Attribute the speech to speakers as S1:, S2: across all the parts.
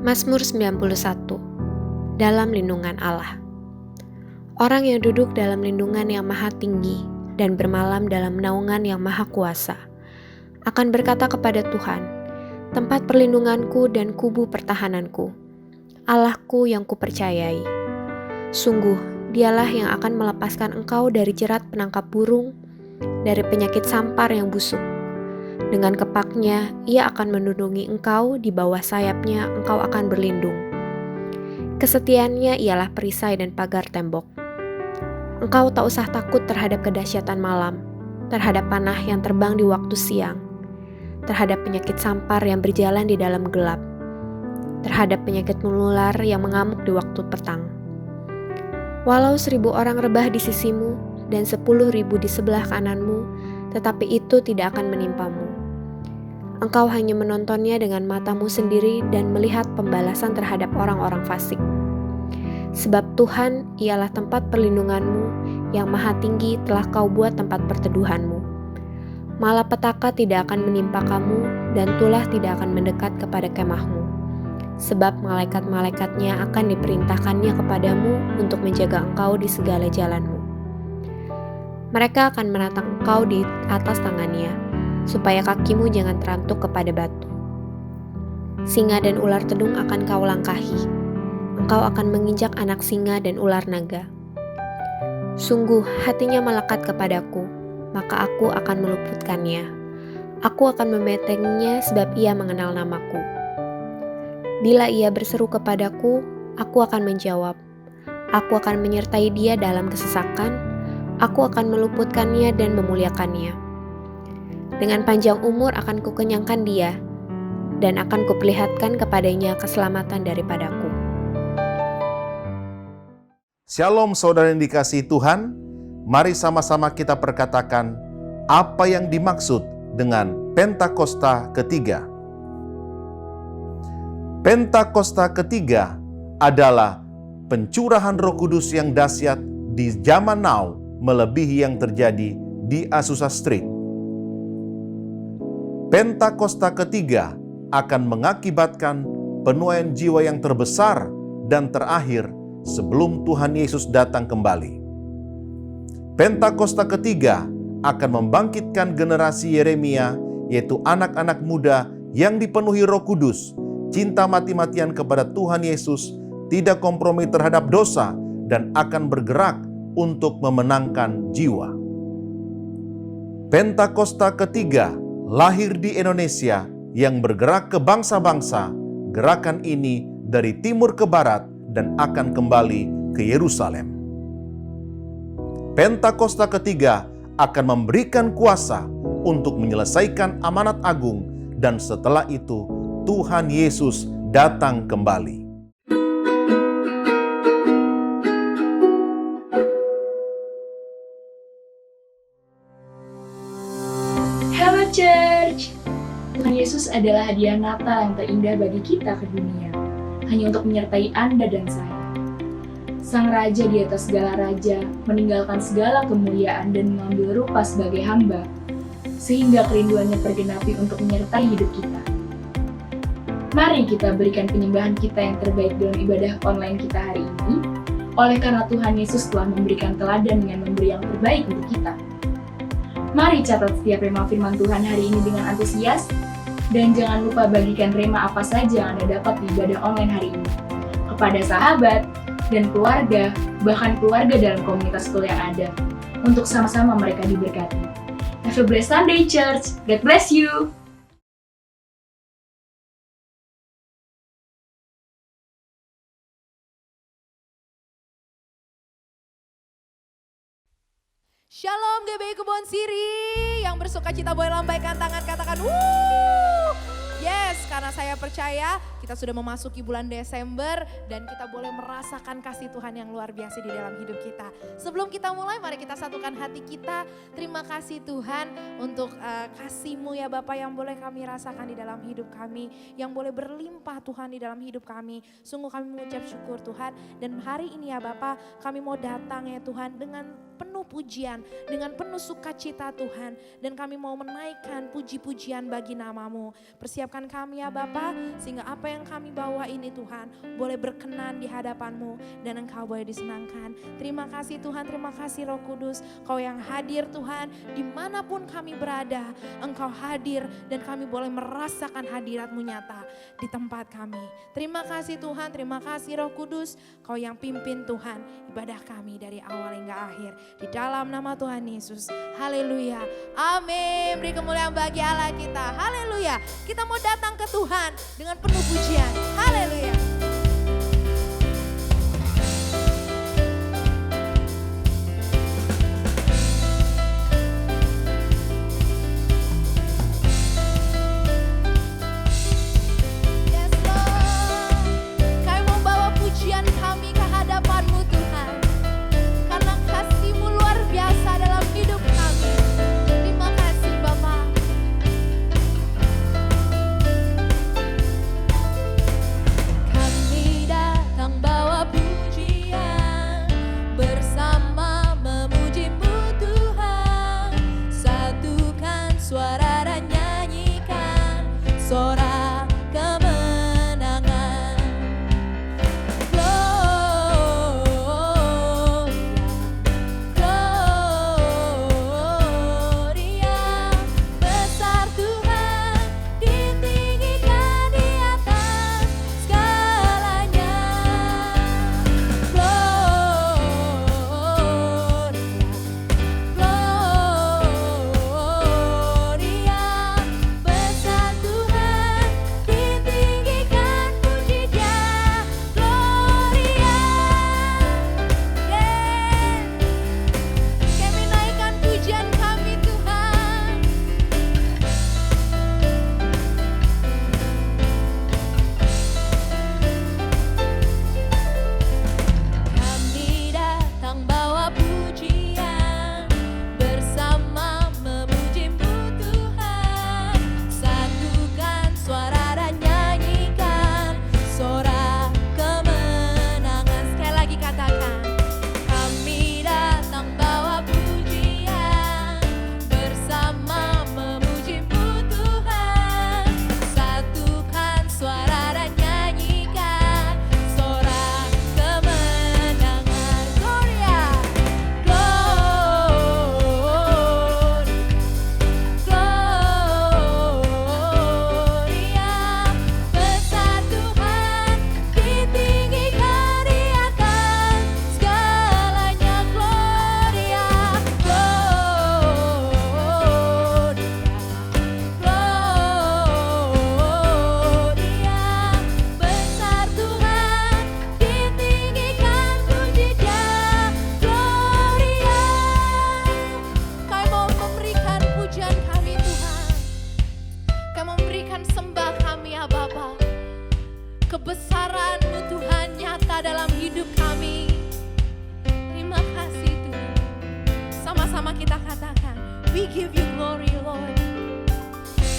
S1: Mazmur 91. Dalam lindungan Allah. Orang yang duduk dalam lindungan yang maha tinggi dan bermalam dalam naungan yang maha kuasa akan berkata kepada Tuhan, tempat perlindunganku dan kubu pertahananku, Allahku yang kupercayai. Sungguh, dialah yang akan melepaskan engkau dari jerat penangkap burung, dari penyakit sampar yang busuk. Dengan kepaknya, ia akan melindungi engkau, di bawah sayapnya engkau akan berlindung. Kesetiaannya ialah perisai dan pagar tembok. Engkau tak usah takut terhadap kedahsyatan malam, terhadap panah yang terbang di waktu siang, terhadap penyakit sampar yang berjalan di dalam gelap, terhadap penyakit menular yang mengamuk di waktu petang. Walau 1.000 orang rebah di sisimu dan 10.000 di sebelah kananmu, tetapi itu tidak akan menimpamu. Engkau hanya menontonnya dengan matamu sendiri dan melihat pembalasan terhadap orang-orang fasik. Sebab Tuhan ialah tempat perlindunganmu, yang maha tinggi telah kau buat tempat perteduhanmu. Malapetaka tidak akan menimpa kamu, dan tulah tidak akan mendekat kepada kemahmu. Sebab malaikat-malaikatnya akan diperintahkannya kepadamu untuk menjaga engkau di segala jalanmu. Mereka akan menatang engkau di atas tangannya, supaya kakimu jangan terantuk kepada batu. Singa dan ular tedung akan kau langkahi. Engkau akan menginjak anak singa dan ular naga. Sungguh hatinya melekat kepadaku, maka aku akan meluputkannya. Aku akan memetenginya sebab ia mengenal namaku. Bila ia berseru kepadaku, aku akan menjawab. Aku akan menyertai dia dalam kesesakan. Aku akan meluputkannya dan memuliakannya. Dengan panjang umur akan kukenyangkan dia, dan akan kuperlihatkan kepadanya keselamatan daripadaku.
S2: Shalom saudara yang dikasihi Tuhan, mari sama-sama kita perkatakan apa yang dimaksud dengan Pentakosta ketiga. Pentakosta ketiga adalah pencurahan Roh Kudus yang dahsyat di zaman now melebihi yang terjadi di Azusa Street. Pentakosta ketiga akan mengakibatkan penuaian jiwa yang terbesar dan terakhir sebelum Tuhan Yesus datang kembali. Pentakosta ketiga akan membangkitkan generasi Yeremia, yaitu anak-anak muda yang dipenuhi Roh Kudus, cinta mati-matian kepada Tuhan Yesus, tidak kompromi terhadap dosa, dan akan bergerak untuk memenangkan jiwa. Pentakosta ketiga lahir di Indonesia yang bergerak ke bangsa-bangsa. Gerakan ini dari timur ke barat dan akan kembali ke Yerusalem. Pentakosta ketiga akan memberikan kuasa untuk menyelesaikan amanat agung, dan setelah itu Tuhan Yesus datang kembali.
S3: Hello Church! Tuhan Yesus adalah hadiah Natal yang terindah bagi kita ke dunia, hanya untuk menyertai Anda dan saya. Sang Raja di atas segala raja, meninggalkan segala kemuliaan dan mengambil rupa sebagai hamba, sehingga kerinduannya tergenapi untuk menyertai hidup kita. Mari kita berikan penyembahan kita yang terbaik dalam ibadah online kita hari ini, oleh karena Tuhan Yesus telah memberikan teladan dengan memberi yang terbaik untuk kita. Mari catat setiap rema firman Tuhan hari ini dengan antusias, dan jangan lupa bagikan rema apa saja yang Anda dapat di ibadah online hari ini kepada sahabat dan keluarga, bahkan keluarga dalam komunitas school yang ada, untuk sama-sama mereka diberkati. Have a blessed Sunday, Church. God bless you.
S4: Shalom GBI Kebon Siri, yang bersuka cita boleh lambaikan tangan, katakan wuh. Yes, karena saya percaya kita sudah memasuki bulan Desember dan kita boleh merasakan kasih Tuhan yang luar biasa di dalam hidup kita. Sebelum kita mulai, mari kita satukan hati kita. Terima kasih Tuhan untuk kasih-Mu ya Bapak yang boleh kami rasakan di dalam hidup kami, yang boleh berlimpah Tuhan di dalam hidup kami. Sungguh kami mengucap syukur Tuhan, dan hari ini ya Bapak kami mau datang ya Tuhan dengan penuh pujian, dengan penuh sukacita Tuhan. Dan kami mau menaikkan puji-pujian bagi nama-Mu. Persiapkan kami ya Bapa, sehingga apa yang kami bawa ini Tuhan boleh berkenan di hadapan-Mu dan Engkau boleh disenangkan. Terima kasih Tuhan, terima kasih Roh Kudus, Kau yang hadir Tuhan, dimanapun kami berada, Engkau hadir dan kami boleh merasakan hadirat-Mu nyata di tempat kami. Terima kasih Tuhan, terima kasih Roh Kudus, Kau yang pimpin Tuhan ibadah kami dari awal hingga akhir. Di dalam nama Tuhan Yesus, haleluya, amin. Beri kemuliaan bagi Allah kita, haleluya. Kita mau datang ke Tuhan dengan penuh pujian, haleluya. Kebesaran-Mu Tuhan nyata dalam hidup kami. Terima kasih Tuhan. Sama-sama kita katakan, we give you glory Lord.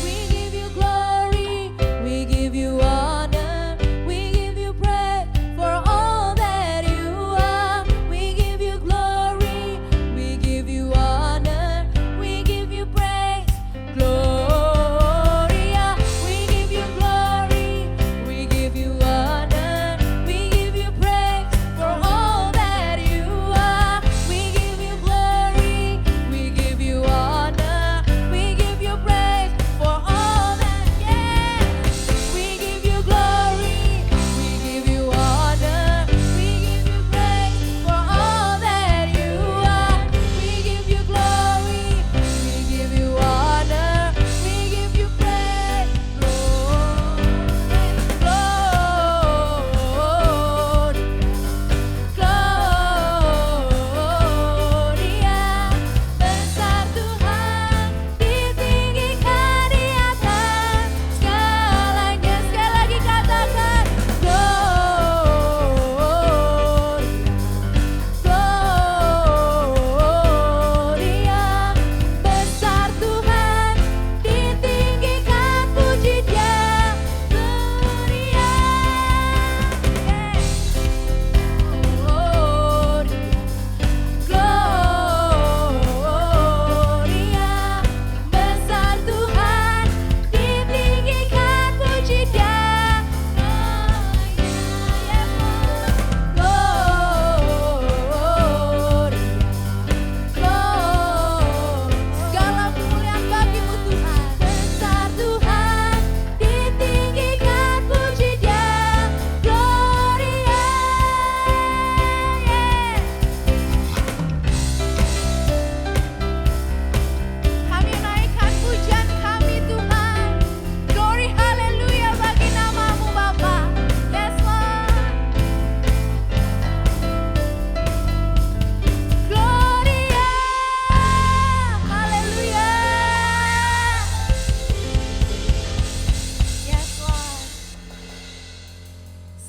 S4: We give you glory, we give you honor, we give you praise for all that you are. We give you glory, we give you honor, we give you praise. Gloria, we give you glory, we give you honor, we give you praise for all that you are. We give you glory, we give you honor.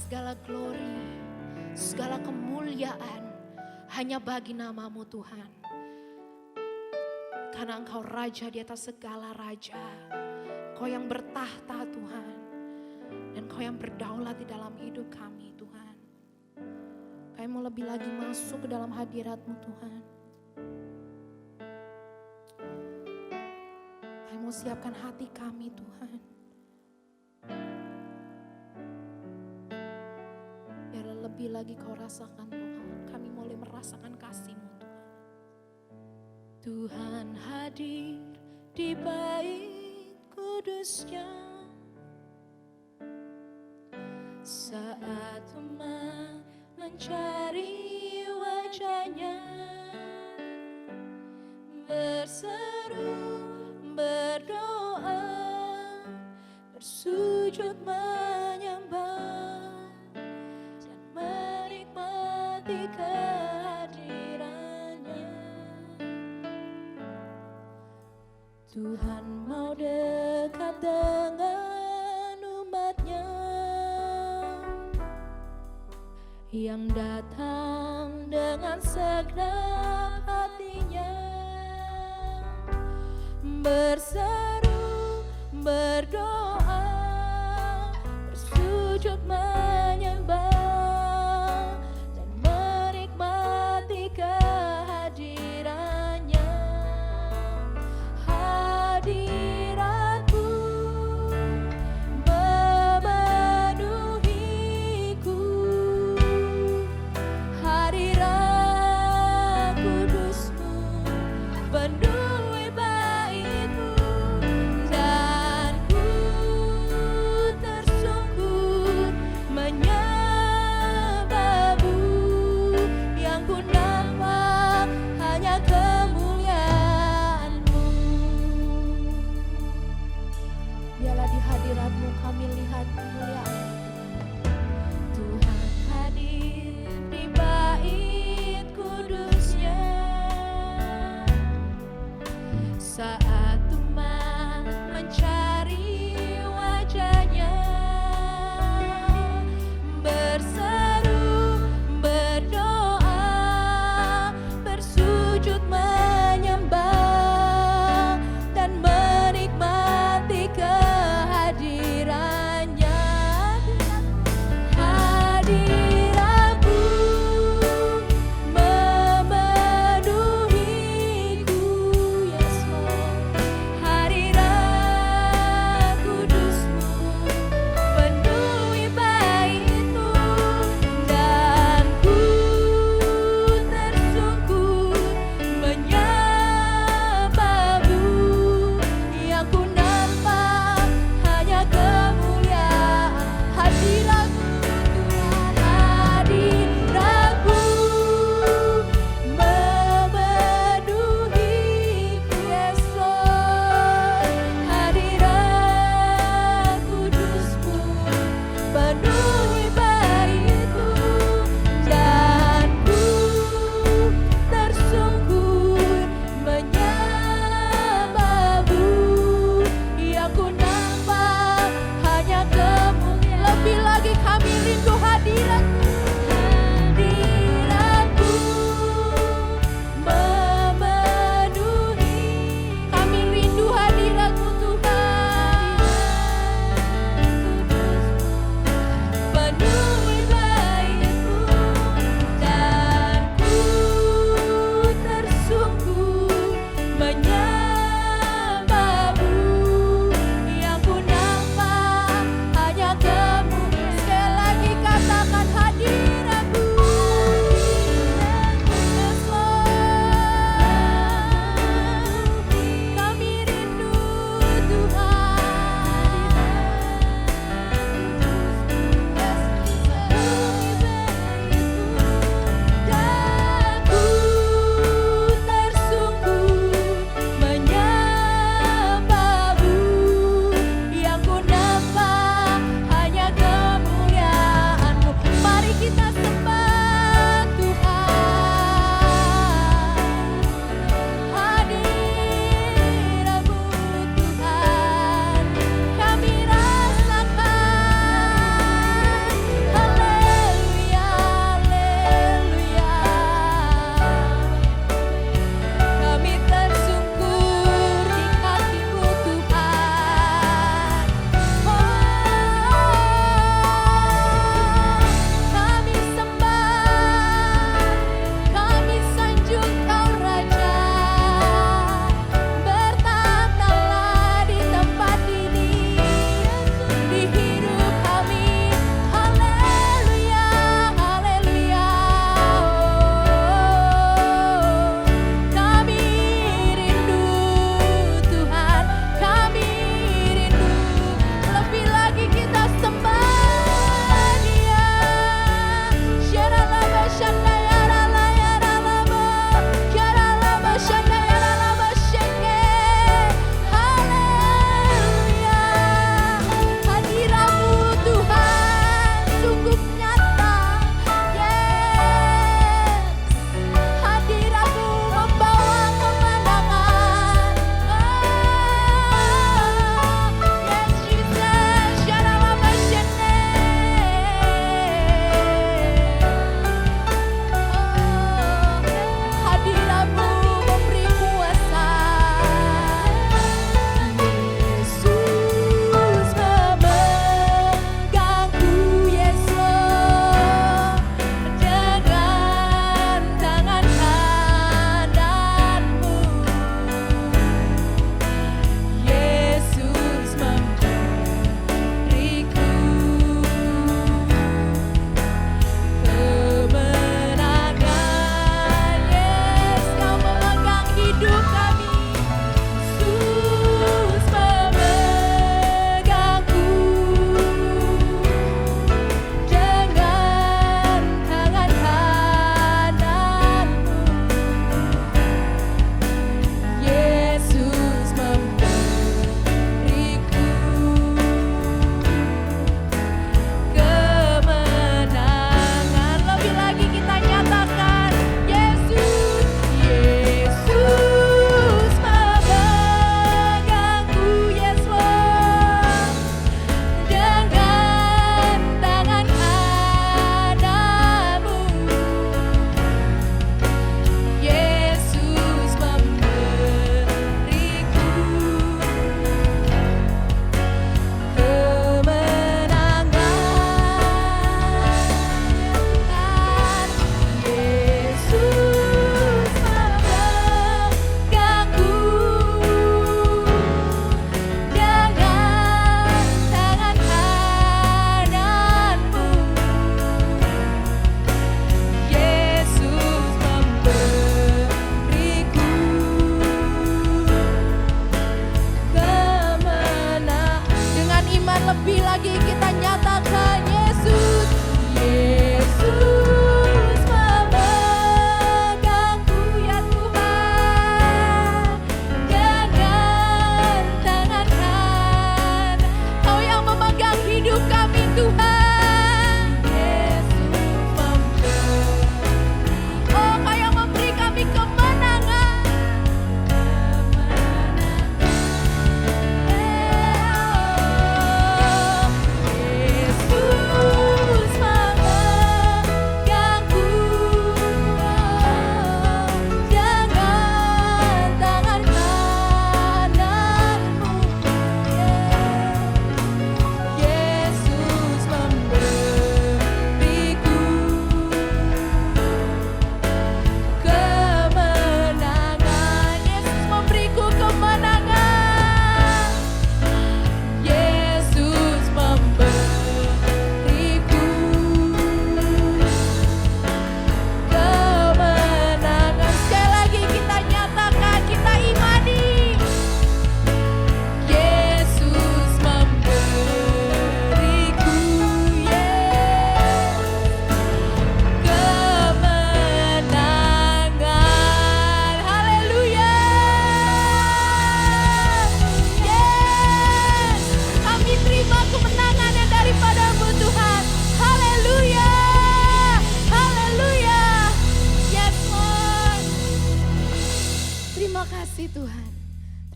S4: segala glory, segala kemuliaan hanya bagi nama-Mu Tuhan. Karena Engkau Raja di atas segala raja. Kau yang bertahta Tuhan. Dan Kau yang berdaulat di dalam hidup kami Tuhan. Kami mau lebih lagi masuk ke dalam hadirat-Mu Tuhan. Kami mau siapkan hati kami Tuhan. Biar lebih lagi Kau rasakan Tuhan. Kami mulai merasakan kasih-Mu Tuhan. Tuhan hadir di bait kudusnya saat umat mencari wajahnya, berseru, berdoa, bersujud menyembah dan menikmati kehadirannya. Tuhan mau dekat dengan umatnya yang datang dengan segenap hatinya, berseru, berdoa, bersujud menyembah dan menikmati kehadirannya. Hadirat-Mu memenuhiku, hadirat kudus-Mu penuhi bait-Mu, dan ku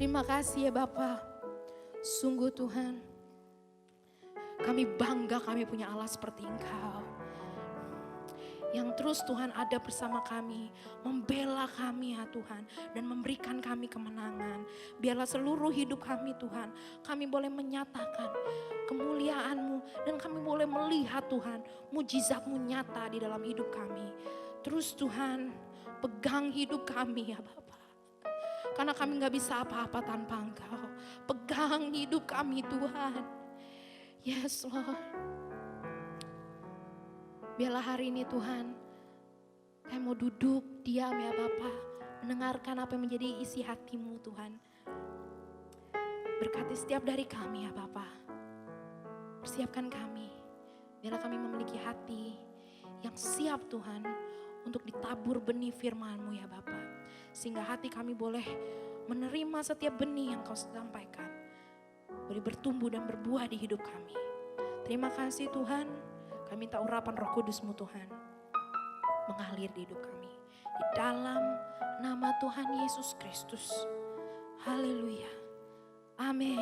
S4: Terima kasih ya Bapa. Sungguh Tuhan, kami bangga kami punya Allah seperti Engkau. Yang terus Tuhan ada bersama kami, membela kami ya Tuhan, dan memberikan kami kemenangan. Biarlah seluruh hidup kami Tuhan, kami boleh menyatakan kemuliaan-Mu, dan kami boleh melihat Tuhan, mujizat-Mu nyata di dalam hidup kami. Terus Tuhan, pegang hidup kami ya Bapa. Karena kami gak bisa apa-apa tanpa Engkau. Pegang hidup kami Tuhan. Yes Lord. Biarlah hari ini Tuhan, kami mau duduk diam ya Bapa, mendengarkan apa yang menjadi isi hati-Mu Tuhan. Berkati setiap dari kami ya Bapa. Persiapkan kami, biarlah kami memiliki hati yang siap Tuhan untuk ditabur benih firman-Mu ya Bapa. Sehingga hati kami boleh menerima setiap benih yang Kau sampaikan. Boleh bertumbuh dan berbuah di hidup kami. Terima kasih Tuhan. Kami minta urapan Roh Kudus-Mu Tuhan mengalir di hidup kami. Di dalam nama Tuhan Yesus Kristus. Haleluya. Amin.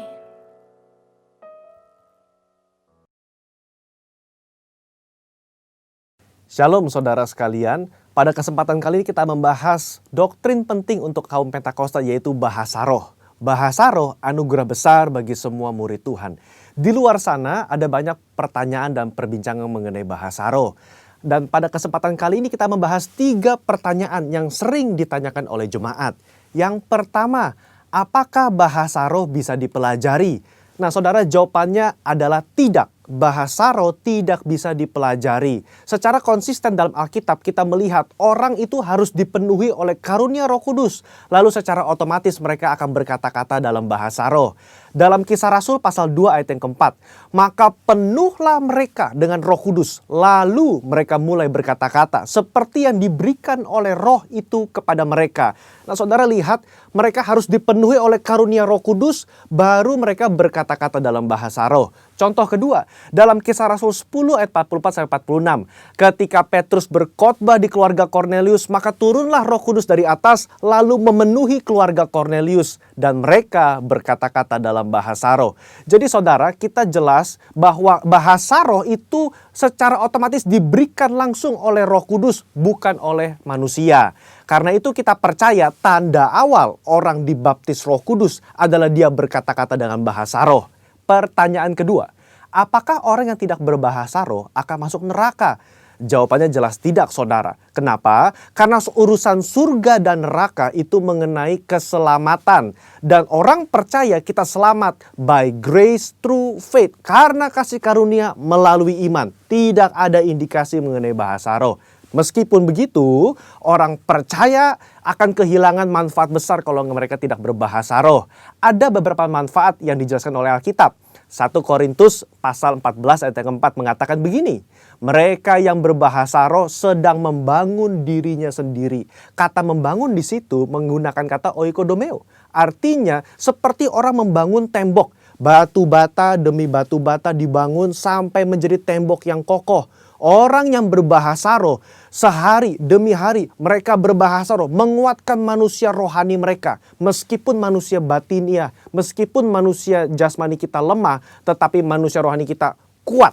S5: Shalom saudara sekalian, pada kesempatan kali ini kita membahas doktrin penting untuk kaum Pentakosta yaitu bahasa roh. Bahasa roh anugerah besar bagi semua murid Tuhan. Di luar sana ada banyak pertanyaan dan perbincangan mengenai bahasa roh. Dan pada kesempatan kali ini kita membahas 3 pertanyaan yang sering ditanyakan oleh jemaat. Yang pertama, apakah bahasa roh bisa dipelajari? Nah saudara, jawabannya adalah tidak. Bahasa roh tidak bisa dipelajari. Secara konsisten dalam Alkitab kita melihat orang itu harus dipenuhi oleh karunia Roh Kudus. Lalu secara otomatis mereka akan berkata-kata dalam bahasa roh. Dalam Kisah Rasul pasal 2 ayat yang keempat, maka penuhlah mereka dengan Roh Kudus. Lalu mereka mulai berkata-kata seperti yang diberikan oleh roh itu kepada mereka. Nah saudara lihat, mereka harus dipenuhi oleh karunia Roh Kudus baru mereka berkata-kata dalam bahasa roh. Contoh kedua, dalam Kisah Rasul 10 ayat 44-46. Ketika Petrus berkhotbah di keluarga Kornelius, maka turunlah Roh Kudus dari atas lalu memenuhi keluarga Kornelius. Dan mereka berkata-kata dalam bahasa roh. Jadi saudara, kita jelas bahwa bahasa roh itu secara otomatis diberikan langsung oleh Roh Kudus, bukan oleh manusia. Karena itu kita percaya tanda awal orang dibaptis Roh Kudus adalah dia berkata-kata dengan bahasa roh. Pertanyaan kedua, apakah orang yang tidak berbahasa roh akan masuk neraka? Jawabannya jelas tidak saudara. Kenapa? Karena urusan surga dan neraka itu mengenai keselamatan. Dan orang percaya kita selamat by grace through faith. Karena kasih karunia melalui iman. Tidak ada indikasi mengenai bahasa roh. Meskipun begitu, orang percaya akan kehilangan manfaat besar kalau mereka tidak berbahasa roh. Ada beberapa manfaat yang dijelaskan oleh Alkitab. 1 Korintus pasal 14 ayat yang keempat mengatakan begini. Mereka yang berbahasa roh sedang membangun dirinya sendiri. Kata membangun di situ menggunakan kata oikodomeo. Artinya seperti orang membangun tembok. Batu bata demi batu bata dibangun sampai menjadi tembok yang kokoh. Orang yang berbahasa roh sehari demi hari mereka berbahasa roh menguatkan manusia rohani mereka. Meskipun manusia batinia, meskipun manusia jasmani kita lemah, tetapi manusia rohani kita kuat.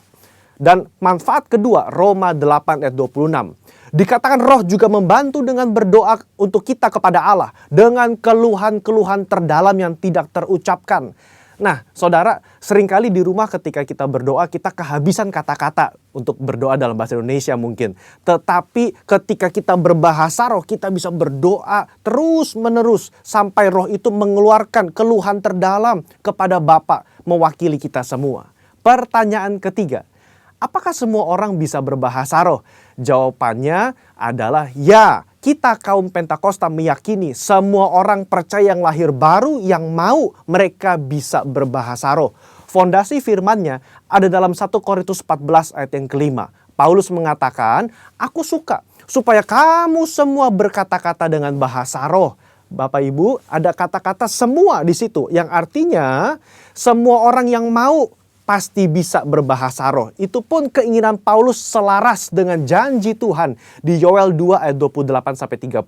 S5: Dan manfaat kedua, Roma 8 ayat 26. Dikatakan roh juga membantu dengan berdoa untuk kita kepada Allah dengan keluhan-keluhan terdalam yang tidak terucapkan. Nah, saudara, seringkali di rumah ketika kita berdoa, kita kehabisan kata-kata untuk berdoa dalam bahasa Indonesia mungkin. Tetapi ketika kita berbahasa roh, kita bisa berdoa terus-menerus sampai roh itu mengeluarkan keluhan terdalam kepada Bapa mewakili kita semua. Pertanyaan ketiga, apakah semua orang bisa berbahasa roh? Jawabannya adalah ya. Kita kaum Pentakosta meyakini semua orang percaya yang lahir baru yang mau mereka bisa berbahasa roh. Fondasi firman-Nya ada dalam 1 Korintus 14 ayat yang kelima. Paulus mengatakan, aku suka supaya kamu semua berkata-kata dengan bahasa roh. Bapak Ibu, ada kata-kata semua di situ yang artinya semua orang yang mau pasti bisa berbahasa roh. Itu pun keinginan Paulus selaras dengan janji Tuhan di Yoel 2 ayat 28-32.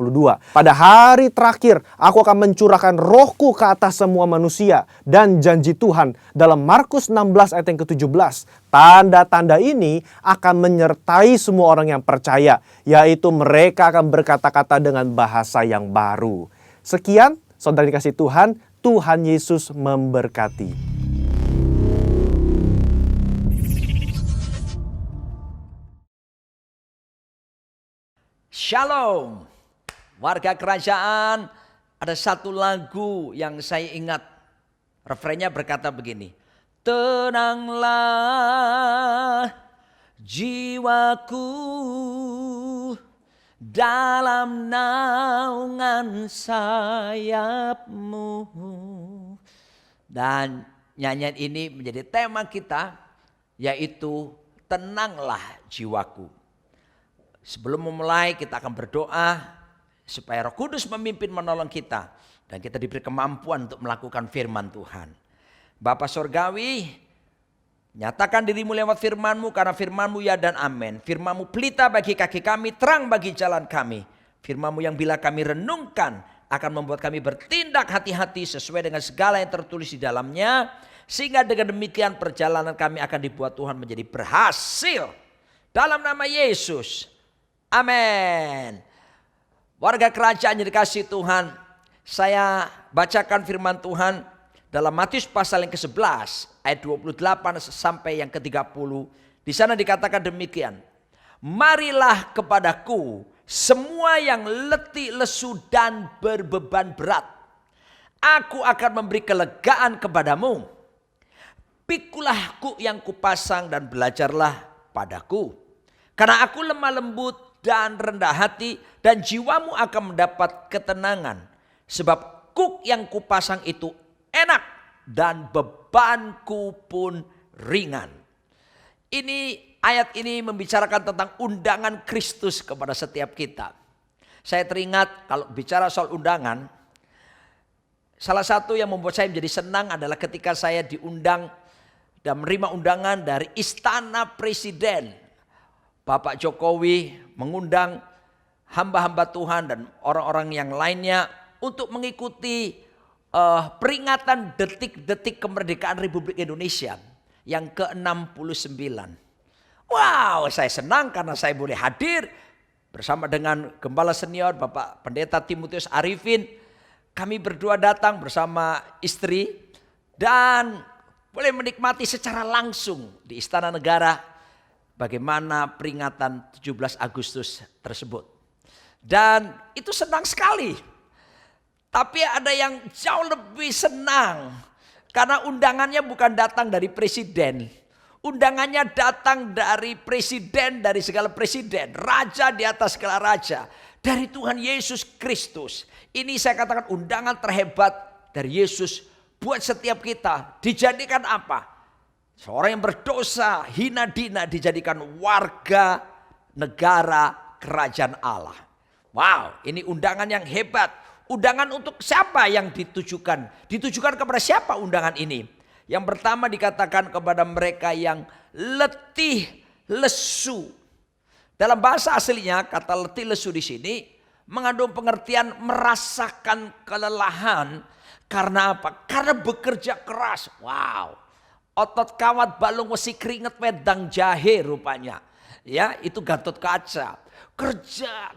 S5: Pada hari terakhir aku akan mencurahkan rohku ke atas semua manusia. Dan janji Tuhan dalam Markus 16 ayat yang ke-17. Tanda-tanda ini akan menyertai semua orang yang percaya, yaitu mereka akan berkata-kata dengan bahasa yang baru. Sekian, saudara dikasih Tuhan, Tuhan Yesus memberkati.
S6: Shalom, warga kerajaan. Ada satu lagu yang saya ingat. Refrennya berkata begini. Tenanglah jiwaku dalam naungan sayapmu. Dan nyanyian ini menjadi tema kita, yaitu tenanglah jiwaku. Sebelum memulai kita akan berdoa supaya Roh Kudus memimpin menolong kita. Dan kita diberi kemampuan untuk melakukan firman Tuhan. Bapa Sorgawi, nyatakan dirimu lewat firman-Mu karena firman-Mu ya dan amin. Firman-Mu pelita bagi kaki kami, terang bagi jalan kami. Firman-Mu yang bila kami renungkan akan membuat kami bertindak hati-hati sesuai dengan segala yang tertulis di dalamnya. Sehingga dengan demikian perjalanan kami akan dibuat Tuhan menjadi berhasil. Dalam nama Yesus. Amin. Warga kerajaan yang dikasihi Tuhan, saya bacakan firman Tuhan dalam Matius pasal yang ke-11 ayat 28 sampai yang ke-30. Di sana dikatakan demikian. Marilah kepadaku semua yang letih, lesu dan berbeban berat. Aku akan memberi kelegaan kepadamu. Pikulah kuk yang kupasang dan belajarlah padaku. Karena aku lemah lembut dan rendah hati, dan jiwamu akan mendapat ketenangan. Sebab kuk yang kupasang itu enak dan bebanku pun ringan. Ayat ini membicarakan tentang undangan Kristus kepada setiap kita. Saya teringat kalau bicara soal undangan, salah satu yang membuat saya menjadi senang adalah ketika saya diundang dan menerima undangan dari Istana Presiden. Bapak Jokowi mengundang hamba-hamba Tuhan dan orang-orang yang lainnya untuk mengikuti peringatan detik-detik kemerdekaan Republik Indonesia yang ke-69. Wow, saya senang karena saya boleh hadir bersama dengan Gembala Senior Bapak Pendeta Timotius Arifin. Kami berdua datang bersama istri dan boleh menikmati secara langsung di Istana Negara bagaimana peringatan 17 Agustus tersebut. Dan itu senang sekali. Tapi ada yang jauh lebih senang. Karena undangannya bukan datang dari presiden. Undangannya datang dari presiden, dari segala presiden. Raja di atas segala raja. Dari Tuhan Yesus Kristus. Ini saya katakan undangan terhebat dari Yesus buat setiap kita. Dijadikan apa? Seorang yang berdosa, hina dina dijadikan warga negara kerajaan Allah. Wow, ini undangan yang hebat. Undangan untuk siapa yang ditujukan? Ditujukan kepada siapa undangan ini? Yang pertama dikatakan kepada mereka yang letih lesu. Dalam bahasa aslinya kata letih lesu di sini mengandung pengertian merasakan kelelahan. Karena apa? Karena bekerja keras. Wow. Otot kawat balung wesi keringet wedang jahe rupanya. Ya, itu Gatot Kaca. Kerja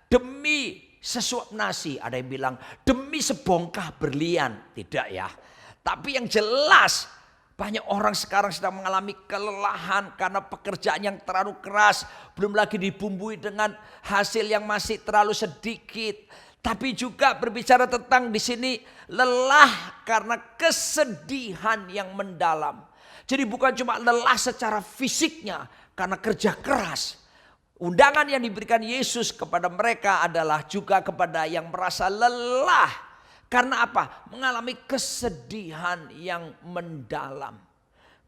S6: demi sesuap nasi. Ada yang bilang demi sebongkah berlian. Tidak ya. Tapi yang jelas banyak orang sekarang sedang mengalami kelelahan karena pekerjaan yang terlalu keras. Belum lagi dibumbui dengan hasil yang masih terlalu sedikit. Tapi juga berbicara tentang di sini lelah karena kesedihan yang mendalam. Jadi bukan cuma lelah secara fisiknya karena kerja keras. Undangan yang diberikan Yesus kepada mereka adalah juga kepada yang merasa lelah. Karena apa? Mengalami kesedihan yang mendalam.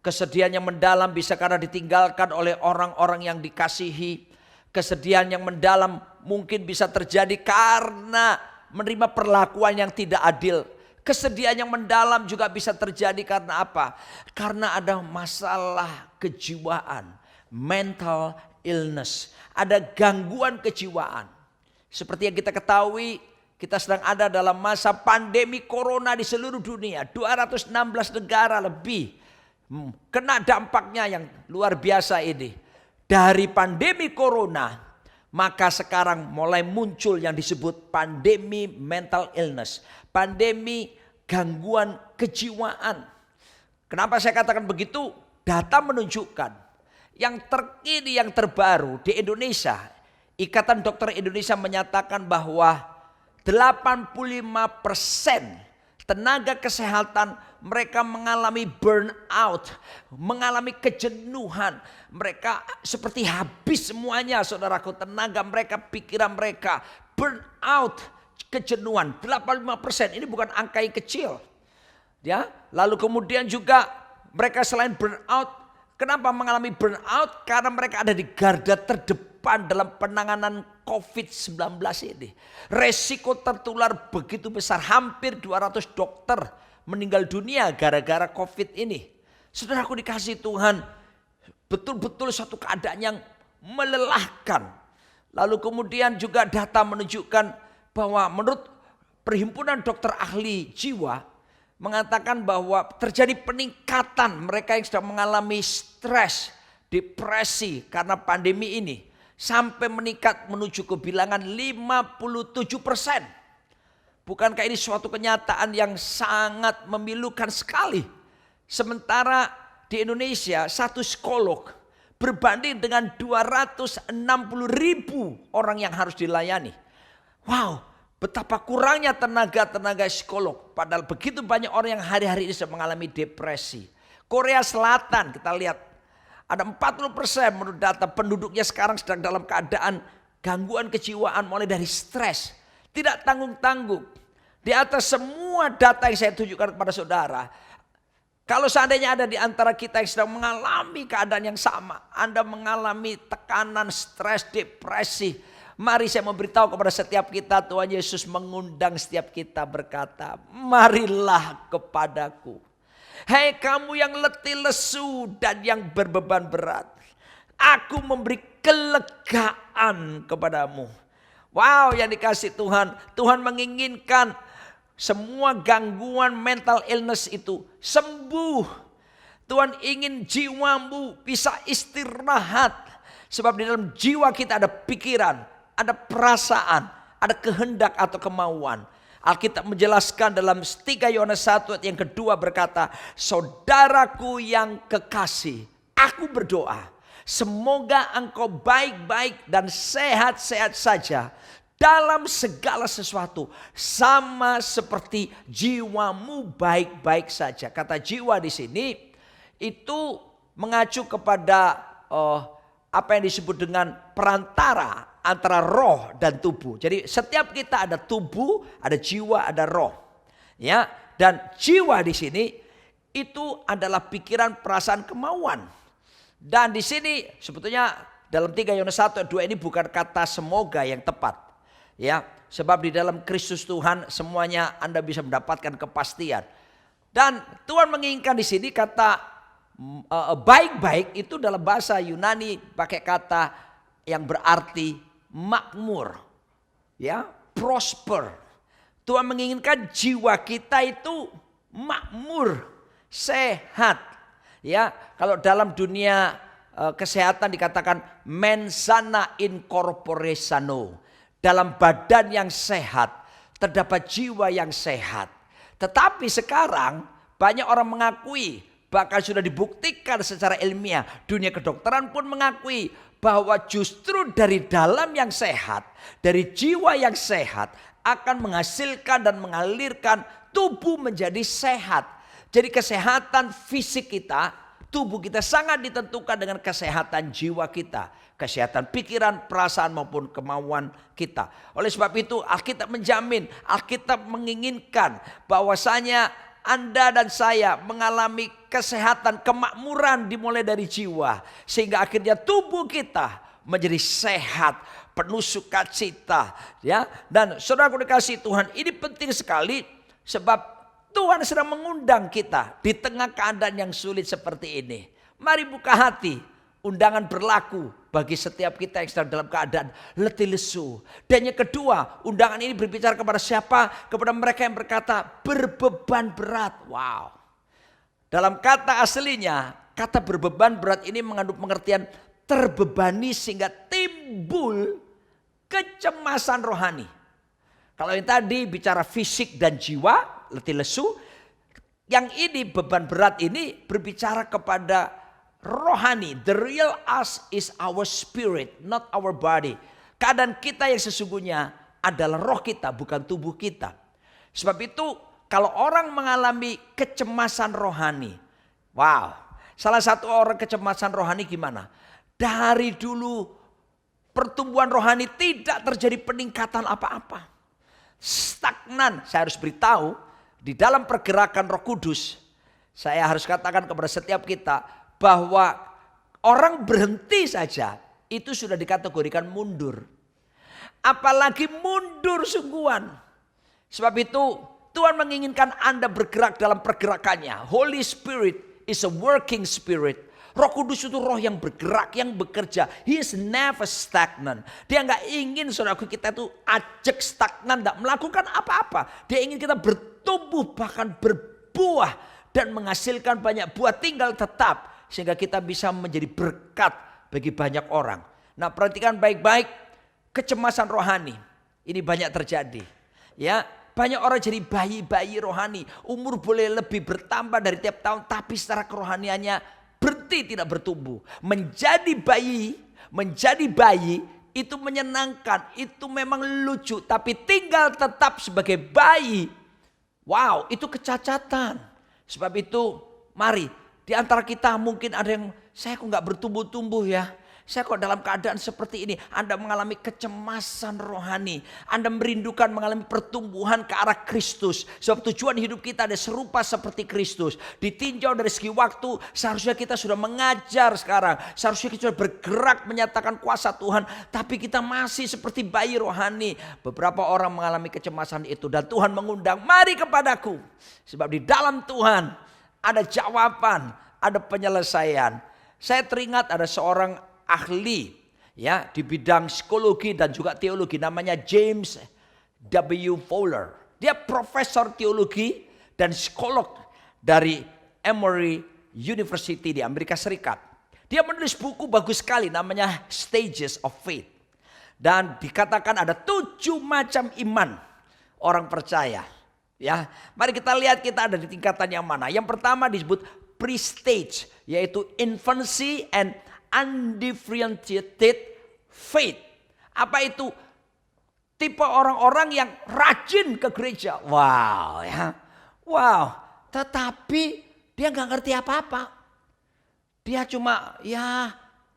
S6: Kesedihan yang mendalam bisa karena ditinggalkan oleh orang-orang yang dikasihi. Kesedihan yang mendalam mungkin bisa terjadi karena menerima perlakuan yang tidak adil. Kesedihan yang mendalam juga bisa terjadi karena apa? Karena ada masalah kejiwaan, mental illness, ada gangguan kejiwaan. Seperti yang kita ketahui, kita sedang ada dalam masa pandemi corona di seluruh dunia. 216 negara lebih kena dampaknya yang luar biasa ini. Dari pandemi corona, maka sekarang mulai muncul yang disebut pandemi mental illness. Pandemi gangguan kejiwaan. Kenapa saya katakan begitu? Data menunjukkan yang terkini, yang terbaru di Indonesia. Ikatan Dokter Indonesia menyatakan bahwa 85% tenaga kesehatan mereka mengalami burnout, mengalami kejenuhan. Mereka seperti habis semuanya, saudaraku. Tenaga mereka, pikiran mereka, burnout. Kejenuhan 85%, ini bukan angka yang kecil. Ya, lalu kemudian juga mereka selain burnout, kenapa mengalami burnout? Karena mereka ada di garda terdepan dalam penanganan COVID-19 ini. Resiko tertular begitu besar, hampir 200 dokter meninggal dunia gara-gara COVID ini. Saudaraku dikasih Tuhan, betul-betul suatu keadaan yang melelahkan. Lalu kemudian juga data menunjukkan bahwa menurut Perhimpunan Dokter Ahli Jiwa mengatakan bahwa terjadi peningkatan mereka yang sedang mengalami stres, depresi karena pandemi ini. Sampai meningkat menuju ke bilangan 57%. Bukankah ini suatu kenyataan yang sangat memilukan sekali. Sementara di Indonesia satu psikolog berbanding dengan 260.000 orang yang harus dilayani. Wow, betapa kurangnya tenaga psikolog. Padahal begitu banyak orang yang hari-hari ini sedang mengalami depresi. Korea Selatan kita lihat ada 40% menurut data penduduknya sekarang sedang dalam keadaan gangguan kejiwaan mulai dari stres. Tidak tanggung-tanggung. Di atas semua data yang saya tunjukkan kepada saudara. Kalau seandainya ada di antara kita yang sedang mengalami keadaan yang sama. Anda mengalami tekanan, stres, depresi. Mari saya memberitahu kepada setiap kita, Tuhan Yesus mengundang setiap kita berkata, marilah kepadaku. Hei kamu yang letih lesu dan yang berbeban berat. Aku memberi kelegaan kepadamu. Wow, yang dikasih Tuhan. Tuhan menginginkan semua gangguan mental illness itu sembuh. Tuhan ingin jiwamu bisa istirahat. Sebab di dalam jiwa kita ada pikiran, ada perasaan, ada kehendak atau kemauan. Alkitab menjelaskan dalam 3 Yohanes 1 ayat yang kedua berkata, saudaraku yang kekasih, aku berdoa, semoga engkau baik-baik dan sehat-sehat saja dalam segala sesuatu, sama seperti jiwamu baik-baik saja. Kata jiwa di sini itu mengacu kepada apa yang disebut dengan perantara antara roh dan tubuh. Jadi setiap kita ada tubuh, ada jiwa, ada roh. Ya, dan jiwa di sini itu adalah pikiran, perasaan, kemauan. Dan di sini sebetulnya dalam 3 Yohanes 1 ayat 2 ini bukan kata semoga yang tepat. Ya, sebab di dalam Kristus Tuhan semuanya Anda bisa mendapatkan kepastian. Dan Tuhan menginginkan di sini kata baik-baik itu dalam bahasa Yunani pakai kata yang berarti makmur, ya, prosper. Tuhan menginginkan jiwa kita itu makmur, sehat. Ya, kalau dalam dunia kesehatan dikatakan mens sana in corpore sano. Dalam badan yang sehat terdapat jiwa yang sehat. Tetapi sekarang banyak orang mengakui, bahkan sudah dibuktikan secara ilmiah, dunia kedokteran pun mengakui bahwa justru dari dalam yang sehat, dari jiwa yang sehat akan menghasilkan dan mengalirkan tubuh menjadi sehat. Jadi kesehatan fisik kita, tubuh kita sangat ditentukan dengan kesehatan jiwa kita. Kesehatan pikiran, perasaan maupun kemauan kita. Oleh sebab itu Alkitab menjamin, Alkitab menginginkan bahwasanya Anda dan saya mengalami kesehatan, kemakmuran dimulai dari jiwa. Sehingga akhirnya tubuh kita menjadi sehat, penuh sukacita. Ya. Dan saudaraku dikasih Tuhan, ini penting sekali sebab Tuhan sedang mengundang kita di tengah keadaan yang sulit seperti ini. Mari buka hati. Undangan berlaku bagi setiap kita yang sedang dalam keadaan letih lesu. Dan yang kedua, undangan ini berbicara kepada siapa? Kepada mereka yang berkata berbeban berat. Wow. Dalam kata aslinya, kata berbeban berat ini mengandung pengertian terbebani sehingga timbul kecemasan rohani. Kalau yang tadi bicara fisik dan jiwa, letih lesu. Yang ini beban berat ini berbicara kepada rohani. The real us is our spirit, not our body. Keadaan kita yang sesungguhnya adalah roh kita, bukan tubuh kita. Sebab itu kalau orang mengalami kecemasan rohani. Wow, salah satu orang kecemasan rohani gimana? Dari dulu pertumbuhan rohani tidak terjadi peningkatan apa-apa. Stagnan. Saya harus beritahu di dalam pergerakan Roh Kudus. Saya harus katakan kepada setiap kita bahwa orang berhenti saja itu sudah dikategorikan mundur. Apalagi mundur sungguhan. Sebab itu Tuhan menginginkan Anda bergerak dalam pergerakannya. Holy Spirit is a working spirit. Roh Kudus itu roh yang bergerak, yang bekerja. He is never stagnant. Dia nggak ingin saudaraku kita itu ajak stagnan, nggak melakukan apa-apa. Dia ingin kita bertumbuh, bahkan berbuah dan menghasilkan banyak buah, tinggal tetap. Sehingga kita bisa menjadi berkat bagi banyak orang. Nah, perhatikan baik-baik kecemasan rohani. Ini banyak terjadi. Ya, banyak orang jadi bayi-bayi rohani. Umur boleh lebih bertambah dari tiap tahun, tapi secara kerohaniannya berhenti tidak bertumbuh. Menjadi bayi itu menyenangkan, itu memang lucu, tapi tinggal tetap sebagai bayi. Wow, itu kecacatan. Sebab itu mari, di antara kita mungkin ada yang, saya kok gak bertumbuh-tumbuh ya. Saya kok dalam keadaan seperti ini. Anda mengalami kecemasan rohani. Anda merindukan mengalami pertumbuhan ke arah Kristus. Sebab tujuan hidup kita ada serupa seperti Kristus. Ditinjau dari segi waktu, seharusnya kita sudah mengajar sekarang. Seharusnya kita sudah bergerak menyatakan kuasa Tuhan. Tapi kita masih seperti bayi rohani. Beberapa orang mengalami kecemasan itu. Dan Tuhan mengundang, mari kepadaku. Sebab di dalam Tuhan ada jawaban, ada penyelesaian. Saya teringat ada seorang ahli ya di bidang psikologi dan juga teologi, namanya James W. Fowler. Dia profesor teologi dan psikolog dari Emory University di Amerika Serikat. Dia menulis buku bagus sekali namanya Stages of Faith. Dan dikatakan ada 7 macam iman orang percaya. Ya, mari kita lihat kita ada di tingkatan yang mana. Yang pertama disebut pre-stage, yaitu infancy and undifferentiated faith. Apa itu? Tipe orang-orang yang rajin ke gereja. Wow, ya. Wow, tetapi dia nggak ngerti apa-apa. Dia cuma ya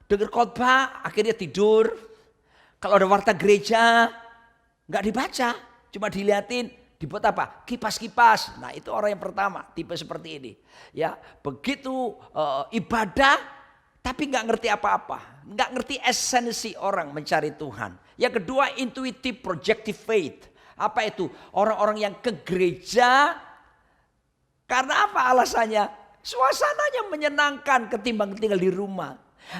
S6: dengar khotbah, akhirnya tidur. Kalau ada warta gereja nggak dibaca, cuma diliatin. Dibuat apa? Kipas-kipas. Nah, itu orang yang pertama, tipe seperti ini. Ya, begitu ibadah tapi nggak ngerti apa-apa, nggak ngerti esensi orang mencari Tuhan. Yang kedua, intuitive projective faith. Apa itu? Orang-orang yang ke gereja karena apa alasannya? Suasananya menyenangkan ketimbang tinggal di rumah.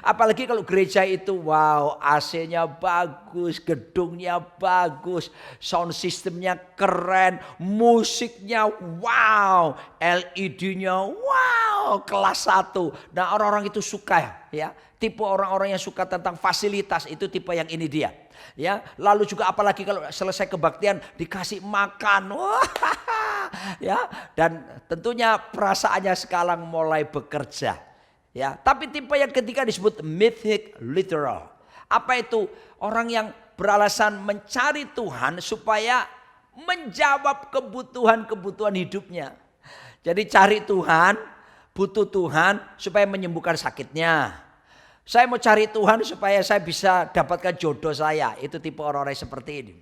S6: Apalagi kalau gereja itu wow, AC-nya bagus, gedungnya bagus, sound systemnya keren, musiknya wow, LED-nya wow, kelas 1. Nah, orang-orang itu suka ya. Tipe orang-orang yang suka tentang fasilitas itu tipe yang ini dia. Ya, lalu juga apalagi kalau selesai kebaktian dikasih makan. Wah, ya, dan tentunya perasaannya sekarang mulai bekerja. Ya, tapi tipe yang ketiga disebut mythic literal. Apa itu? Orang yang beralasan mencari Tuhan supaya menjawab kebutuhan-kebutuhan hidupnya. Jadi cari Tuhan, butuh Tuhan supaya menyembuhkan sakitnya. Saya mau cari Tuhan supaya saya bisa dapatkan jodoh saya. Itu tipe orang-orang seperti ini.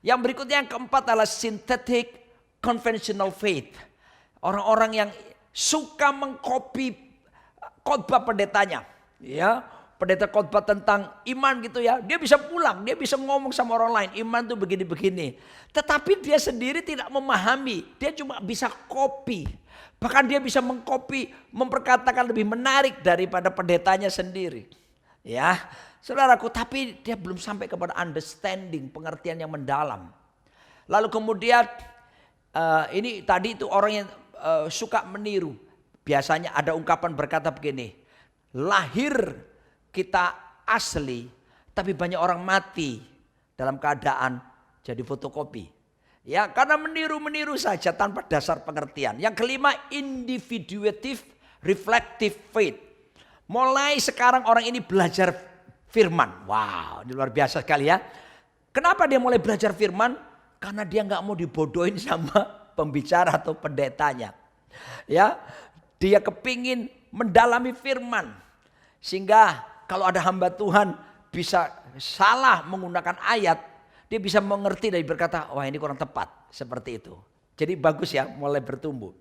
S6: Yang berikutnya yang keempat adalah synthetic conventional faith. Orang-orang yang suka mengcopy khotbah pendetanya, ya, pendeta khotbah tentang iman gitu ya, dia bisa pulang, dia bisa ngomong sama orang lain, iman tuh begini-begini. Tetapi dia sendiri tidak memahami, dia cuma bisa copy. Bahkan dia bisa mengcopy, memperkatakan lebih menarik daripada pendetanya sendiri. Ya, saudaraku, tapi dia belum sampai kepada understanding, pengertian yang mendalam. Lalu kemudian ini tadi itu orang yang suka meniru. Biasanya ada ungkapan berkata begini, lahir kita asli, tapi banyak orang mati dalam keadaan jadi fotokopi. Ya, karena meniru-meniru saja tanpa dasar pengertian. Yang kelima, individuative reflective faith. Mulai sekarang orang ini belajar firman. Wow, ini luar biasa sekali ya. Kenapa dia mulai belajar firman? Karena dia nggak mau dibodohin sama pembicara atau pendetanya. Ya, dia kepingin mendalami firman. Sehingga kalau ada hamba Tuhan bisa salah menggunakan ayat, dia bisa mengerti dan berkata, wah ini kurang tepat. Seperti itu. Jadi bagus ya, mulai bertumbuh.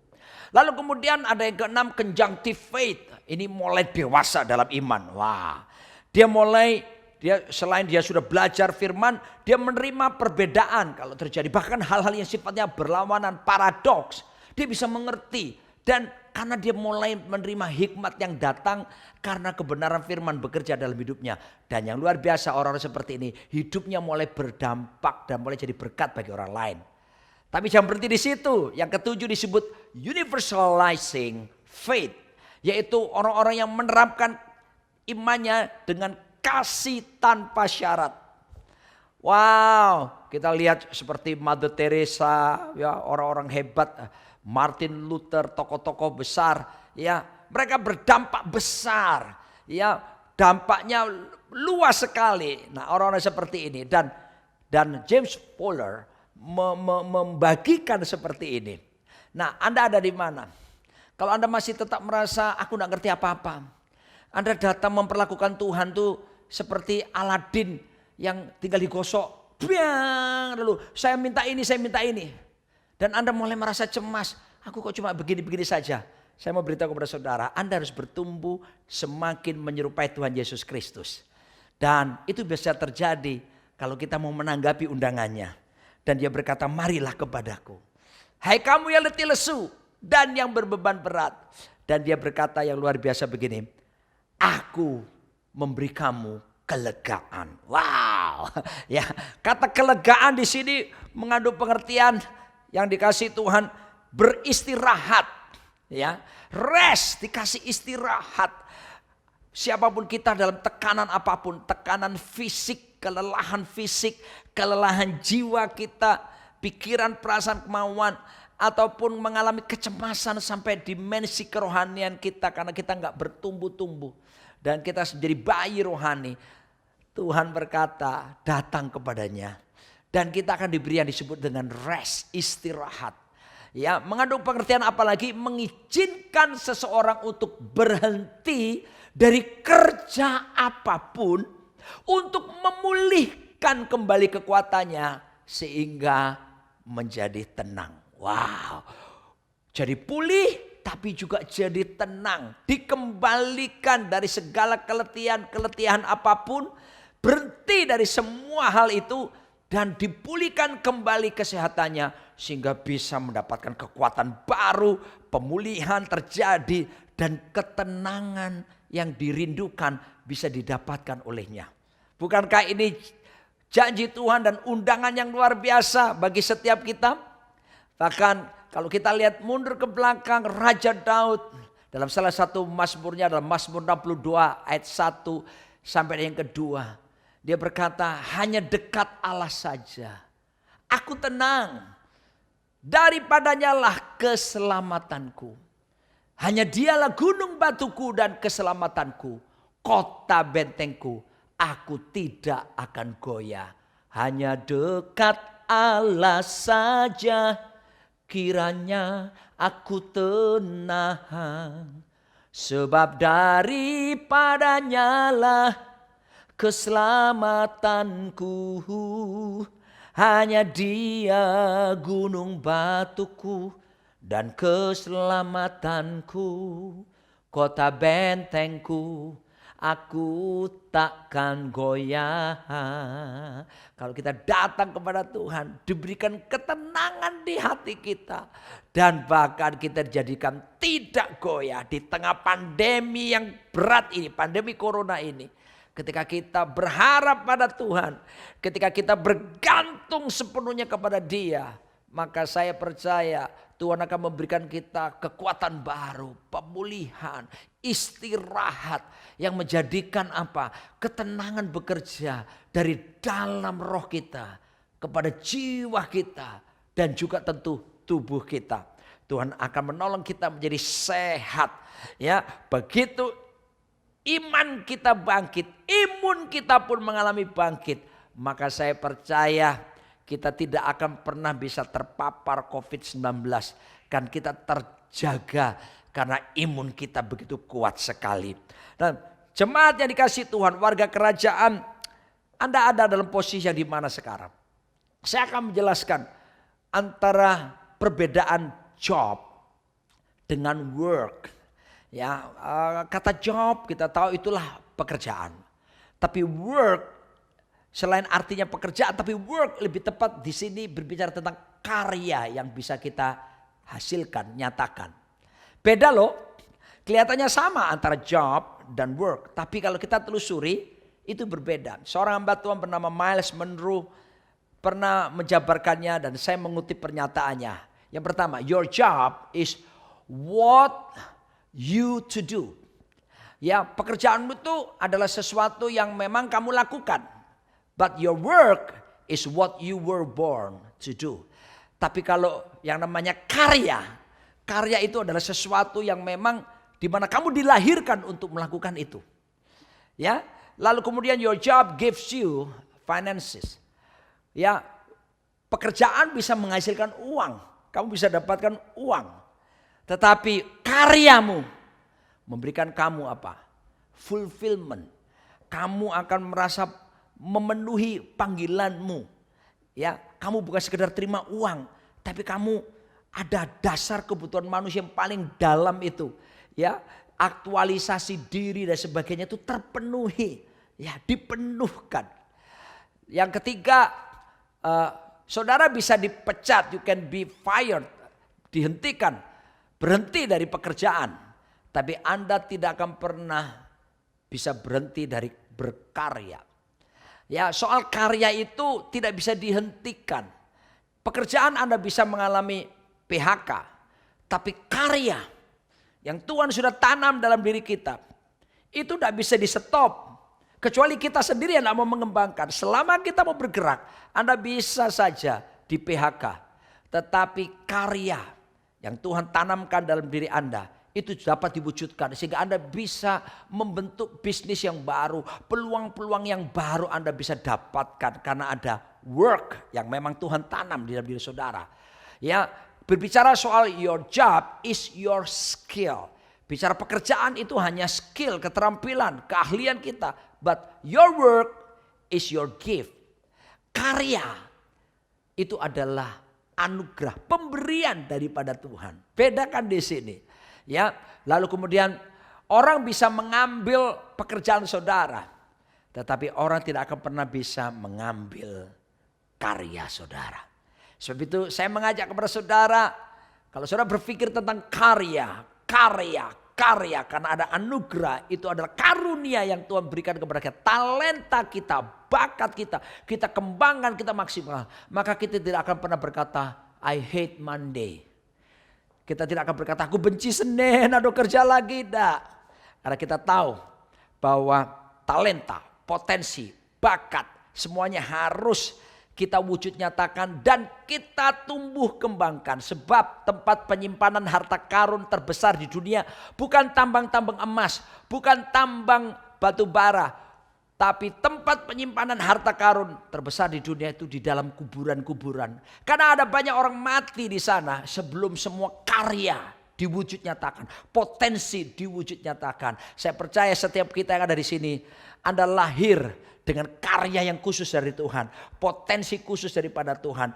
S6: Lalu kemudian ada yang keenam, conjunctive faith. Ini mulai dewasa dalam iman. Wah, dia selain dia sudah belajar firman, dia menerima perbedaan kalau terjadi. Bahkan hal-hal yang sifatnya berlawanan, paradoks. Dia bisa mengerti. Dan karena dia mulai menerima hikmat yang datang karena kebenaran firman bekerja dalam hidupnya. Dan yang luar biasa, orang-orang seperti ini hidupnya mulai berdampak dan mulai jadi berkat bagi orang lain. Tapi jangan berhenti di situ. Yang ketujuh disebut universalizing faith. Yaitu orang-orang yang menerapkan imannya dengan kasih tanpa syarat. Wow, kita lihat seperti Mother Teresa, ya, orang-orang hebat, Martin Luther, tokoh-tokoh besar, ya, mereka berdampak besar, ya, dampaknya luas sekali. Nah, orang-orang seperti ini dan James Fowler membagikan seperti ini. Nah, Anda ada di mana? Kalau Anda masih tetap merasa aku nggak ngerti apa-apa, Anda datang memperlakukan Tuhan tuh seperti Aladin yang tinggal digosok, biang, lalu saya minta ini. Dan Anda mulai merasa cemas, aku kok cuma begini-begini saja. Saya mau beritahu kepada saudara, Anda harus bertumbuh semakin menyerupai Tuhan Yesus Kristus. Dan itu bisa terjadi kalau kita mau menanggapi undangannya. Dan dia berkata, marilah kepadaku. Hai kamu yang letih lesu dan yang berbeban berat. Dan dia berkata yang luar biasa begini, aku memberi kamu kelegaan. Wow, ya, kata kelegaan di sini mengandung pengertian yang dikasih Tuhan beristirahat, ya, rest, dikasih istirahat. Siapapun kita dalam tekanan apapun, tekanan fisik, kelelahan jiwa kita, pikiran, perasaan, kemauan, ataupun mengalami kecemasan sampai dimensi kerohanian kita karena kita nggak bertumbuh-tumbuh dan kita menjadi bayi rohani. Tuhan berkata, datang kepadanya. Dan kita akan diberi yang disebut dengan rest, istirahat. Ya, mengandung pengertian apalagi mengizinkan seseorang untuk berhenti dari kerja apapun untuk memulihkan kembali kekuatannya sehingga menjadi tenang. Wow. Jadi pulih tapi juga jadi tenang, dikembalikan dari segala keletihan apapun, berhenti dari semua hal itu dan dipulihkan kembali kesehatannya sehingga bisa mendapatkan kekuatan baru, pemulihan terjadi dan ketenangan yang dirindukan bisa didapatkan olehnya. Bukankah ini janji Tuhan dan undangan yang luar biasa bagi setiap kita? Bahkan kalau kita lihat mundur ke belakang, Raja Daud dalam salah satu mazmurnya, dalam Mazmur 62 ayat 1 sampai yang kedua. Dia berkata, hanya dekat Allah saja. Aku tenang, daripadanya lah keselamatanku. Hanya dialah gunung batuku dan keselamatanku. Kota bentengku, aku tidak akan goyah. Hanya dekat Allah saja, kiranya aku tenang. Sebab daripadanya lah keselamatanku. Hanya Dia gunung batuku dan keselamatanku. Kota bentengku, Aku takkan goyah. Kalau kita datang kepada Tuhan, diberikan ketenangan di hati kita. Dan bahkan kita dijadikan tidak goyah di tengah pandemi yang berat ini, pandemi corona ini. Ketika kita berharap pada Tuhan, ketika kita bergantung sepenuhnya kepada Dia, maka saya percaya Tuhan akan memberikan kita kekuatan baru, pemulihan, istirahat yang menjadikan apa? Ketenangan bekerja dari dalam roh kita kepada jiwa kita dan juga tentu tubuh kita. Tuhan akan menolong kita menjadi sehat. Ya, begitu iman kita bangkit, imun kita pun mengalami bangkit, maka saya percaya kita tidak akan pernah bisa terpapar COVID-19. Kan kita terjaga karena imun kita begitu kuat sekali. Dan jemaat yang dikasihi Tuhan, warga kerajaan, Anda ada dalam posisi yang di mana sekarang? Saya akan menjelaskan antara perbedaan job dengan work. Ya, kata job kita tahu itulah pekerjaan. Tapi work selain artinya pekerjaan, tapi work lebih tepat di sini berbicara tentang karya yang bisa kita hasilkan, nyatakan. Beda loh, kelihatannya sama antara job dan work. Tapi kalau kita telusuri, itu berbeda. Seorang hamba Tuhan bernama Myles Munroe pernah menjabarkannya dan saya mengutip pernyataannya. Yang pertama, your job is what you to do. Ya, pekerjaanmu itu adalah sesuatu yang memang kamu lakukan. But your work is what you were born to do. Tapi kalau yang namanya karya, karya itu adalah sesuatu yang memang di mana kamu dilahirkan untuk melakukan itu. Ya, lalu kemudian your job gives you finances. Ya, pekerjaan bisa menghasilkan uang, kamu bisa dapatkan uang. Tetapi karyamu memberikan kamu apa? Fulfillment. Kamu akan merasa memenuhi panggilanmu. Ya, kamu bukan sekedar terima uang, tapi kamu ada dasar kebutuhan manusia yang paling dalam itu. Ya, aktualisasi diri dan sebagainya itu terpenuhi, ya, dipenuhkan. Yang ketiga, saudara bisa dipecat, you can be fired, dihentikan, berhenti dari pekerjaan. Tapi Anda tidak akan pernah bisa berhenti dari berkarya. Ya, soal karya itu tidak bisa dihentikan. Pekerjaan Anda bisa mengalami PHK, tapi karya yang Tuhan sudah tanam dalam diri kita itu tidak bisa di stop. Kecuali kita sendiri yang tidak mau mengembangkan. Selama kita mau bergerak, Anda bisa saja di PHK. Tetapi karya yang Tuhan tanamkan dalam diri Anda itu dapat diwujudkan sehingga Anda bisa membentuk bisnis yang baru, peluang-peluang yang baru Anda bisa dapatkan karena ada work yang memang Tuhan tanam di dalam diri saudara. Ya, berbicara soal your job is your skill. Bicara pekerjaan itu hanya skill, keterampilan, keahlian kita. But your work is your gift. Karya itu adalah anugerah, pemberian daripada Tuhan. Bedakan di sini. Ya, lalu kemudian orang bisa mengambil pekerjaan saudara, tetapi orang tidak akan pernah bisa mengambil karya saudara. Sebab itu saya mengajak kepada saudara, kalau saudara berpikir tentang karya, karena ada anugerah, itu adalah karunia yang Tuhan berikan kepada kita. Talenta kita, bakat kita, kita kembangkan, kita maksimal. Maka kita tidak akan pernah berkata, I hate Monday. Kita tidak akan berkata, aku benci Senin, aduh kerja lagi. Tidak. Karena kita tahu bahwa talenta, potensi, bakat, semuanya harus kita wujud nyatakan dan kita tumbuh kembangkan. Sebab tempat penyimpanan harta karun terbesar di dunia bukan tambang-tambang emas, bukan tambang batu bara. Tapi tempat penyimpanan harta karun terbesar di dunia itu di dalam kuburan-kuburan. Karena ada banyak orang mati di sana sebelum semua karya diwujud nyatakan. Potensi diwujud nyatakan. Saya percaya setiap kita yang ada di sini, Anda lahir dengan karya yang khusus dari Tuhan. Potensi khusus daripada Tuhan.